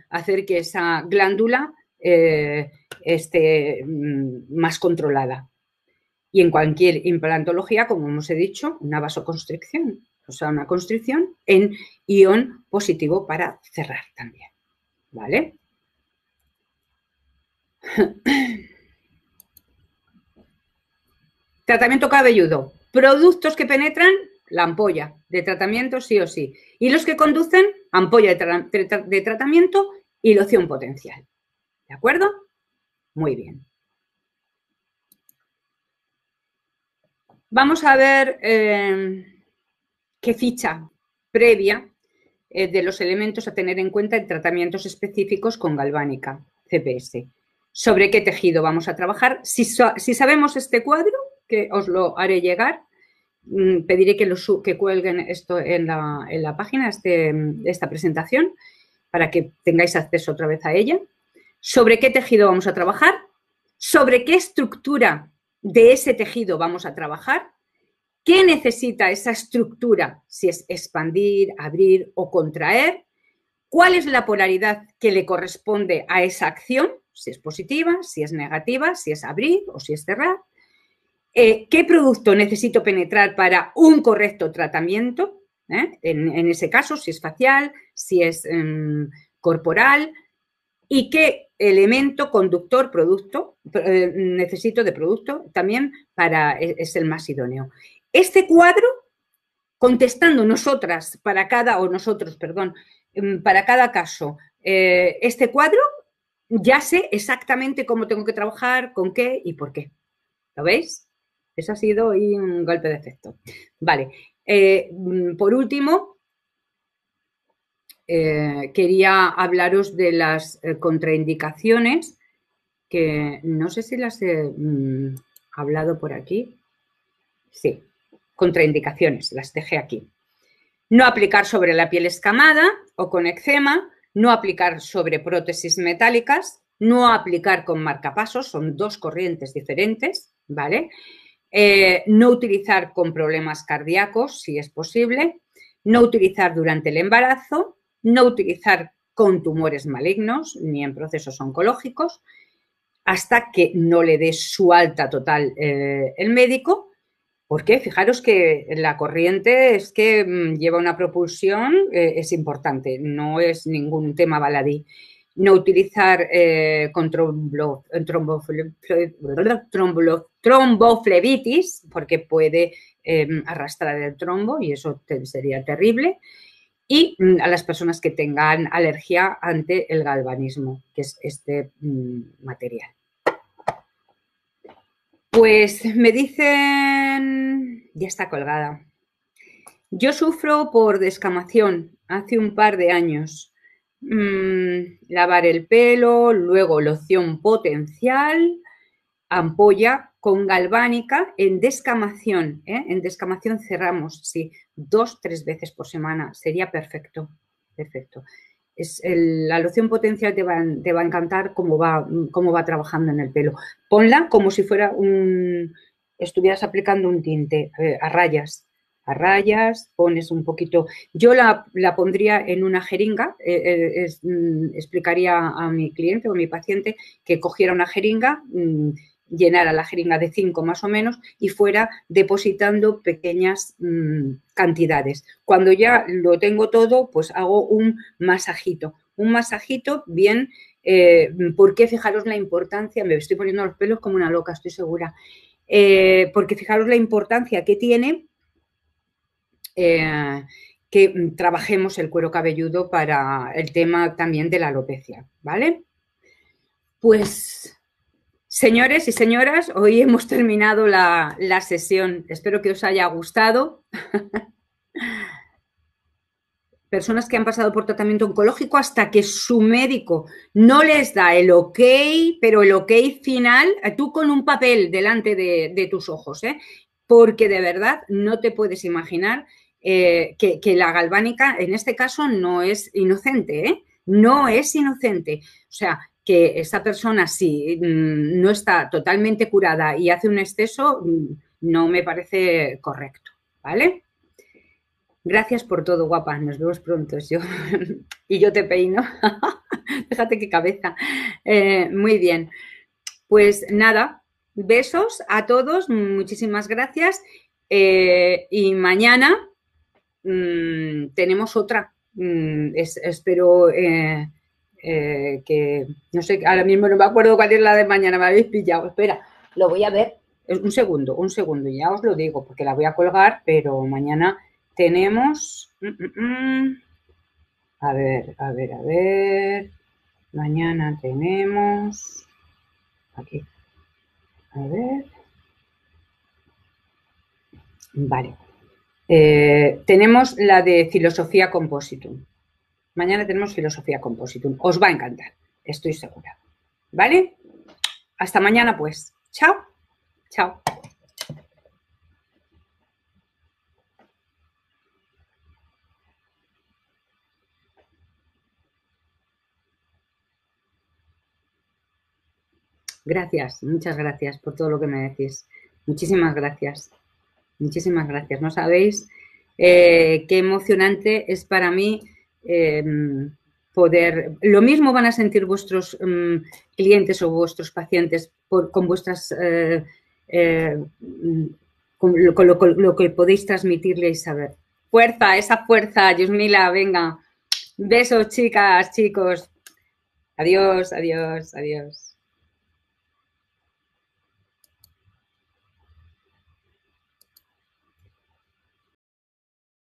hacer que esa glándula esté más controlada. Y en cualquier implantología, como hemos dicho, una vasoconstricción, o sea, una constricción en ion positivo para cerrar también. ¿Vale? Tratamiento cabelludo. Productos que penetran, la ampolla de tratamiento sí o sí. Y los que conducen, ampolla de tratamiento y loción potencial. ¿De acuerdo? Muy bien. Vamos a ver qué ficha previa de los elementos a tener en cuenta en tratamientos específicos con galvánica, CPS. ¿Sobre qué tejido vamos a trabajar? Si sabemos este cuadro, que os lo haré llegar, pediré que cuelguen esto en la página, esta presentación, para que tengáis acceso otra vez a ella. ¿Sobre qué tejido vamos a trabajar? ¿Sobre qué estructura de ese tejido vamos a trabajar? ¿Qué necesita esa estructura? Si es expandir, abrir o contraer. ¿Cuál es la polaridad que le corresponde a esa acción? Si es positiva, si es negativa, si es abrir o si es cerrar. ¿Qué producto necesito penetrar para un correcto tratamiento? En ese caso, si es facial, si es corporal. ¿Y qué elemento, conductor, producto necesito de producto también es el más idóneo? Este cuadro, contestando nosotros, para cada caso, este cuadro, ya sé exactamente cómo tengo que trabajar, con qué y por qué. ¿Lo veis? Eso ha sido un golpe de efecto. Vale. Por último, quería hablaros de las contraindicaciones, que no sé si las he hablado por aquí. Sí, contraindicaciones, las dejé aquí. No aplicar sobre la piel escamada o con eczema, no aplicar sobre prótesis metálicas, no aplicar con marcapasos, son dos corrientes diferentes, ¿vale? No utilizar con problemas cardíacos, si es posible, no utilizar durante el embarazo, no utilizar con tumores malignos ni en procesos oncológicos, hasta que no le dé su alta total el médico, porque fijaros que la corriente es que lleva una propulsión, es importante, no es ningún tema baladí. No utilizar con tromboflebitis, porque puede arrastrar el trombo y eso sería terrible. Y a las personas que tengan alergia ante el galvanismo, que es este material. Pues me dicen, ya está colgada. Yo sufro por descamación hace un par de años. Lavar el pelo, luego loción potencial, ampolla con galvánica en descamación. En descamación cerramos, sí, 2-3 veces por semana. Sería perfecto, perfecto. La loción potencial te va a encantar cómo va trabajando en el pelo. Ponla como si fuera estuvieras aplicando un tinte a rayas. A rayas, pones un poquito. Yo la pondría en una jeringa. Explicaría a mi cliente o a mi paciente que cogiera una jeringa, llenara la jeringa de 5 más o menos y fuera depositando pequeñas cantidades. Cuando ya lo tengo todo, pues hago un masajito bien, porque fijaros la importancia, me estoy poniendo los pelos como una loca, estoy segura, porque fijaros la importancia que tiene que trabajemos el cuero cabelludo para el tema también de la alopecia, ¿vale? Pues, señores y señoras, hoy hemos terminado la sesión. Espero que os haya gustado. Personas que han pasado por tratamiento oncológico hasta que su médico no les da el ok, pero el ok final, tú con un papel delante de tus ojos, porque de verdad no te puedes imaginar que la galvánica en este caso no es inocente, no es inocente. O sea, que esa persona si no está totalmente curada y hace un exceso, no me parece correcto, ¿vale? Gracias por todo, guapa. Nos vemos pronto. Y yo te peino. Fíjate qué cabeza. Muy bien. Pues nada, besos a todos. Muchísimas gracias. Y mañana tenemos otra. Espero que, no sé, ahora mismo no me acuerdo cuál es la de mañana. Me habéis pillado. Espera, lo voy a ver. Un segundo. Ya os lo digo porque la voy a colgar, pero mañana tenemos, a ver, mañana tenemos, aquí, a ver, Vale. Tenemos la de filosofía compositum. Mañana tenemos filosofía compositum. Os va a encantar, estoy segura. ¿Vale? Hasta mañana, pues. Chao. Chao. Gracias, muchas gracias por todo lo que me decís. Muchísimas gracias. Muchísimas gracias. No sabéis qué emocionante es para mí poder... Lo mismo van a sentir vuestros clientes o vuestros pacientes con vuestras... con lo que podéis transmitirle y saber. Fuerza, esa fuerza, Yusmila, venga. Besos, chicas, chicos. Adiós, adiós, adiós.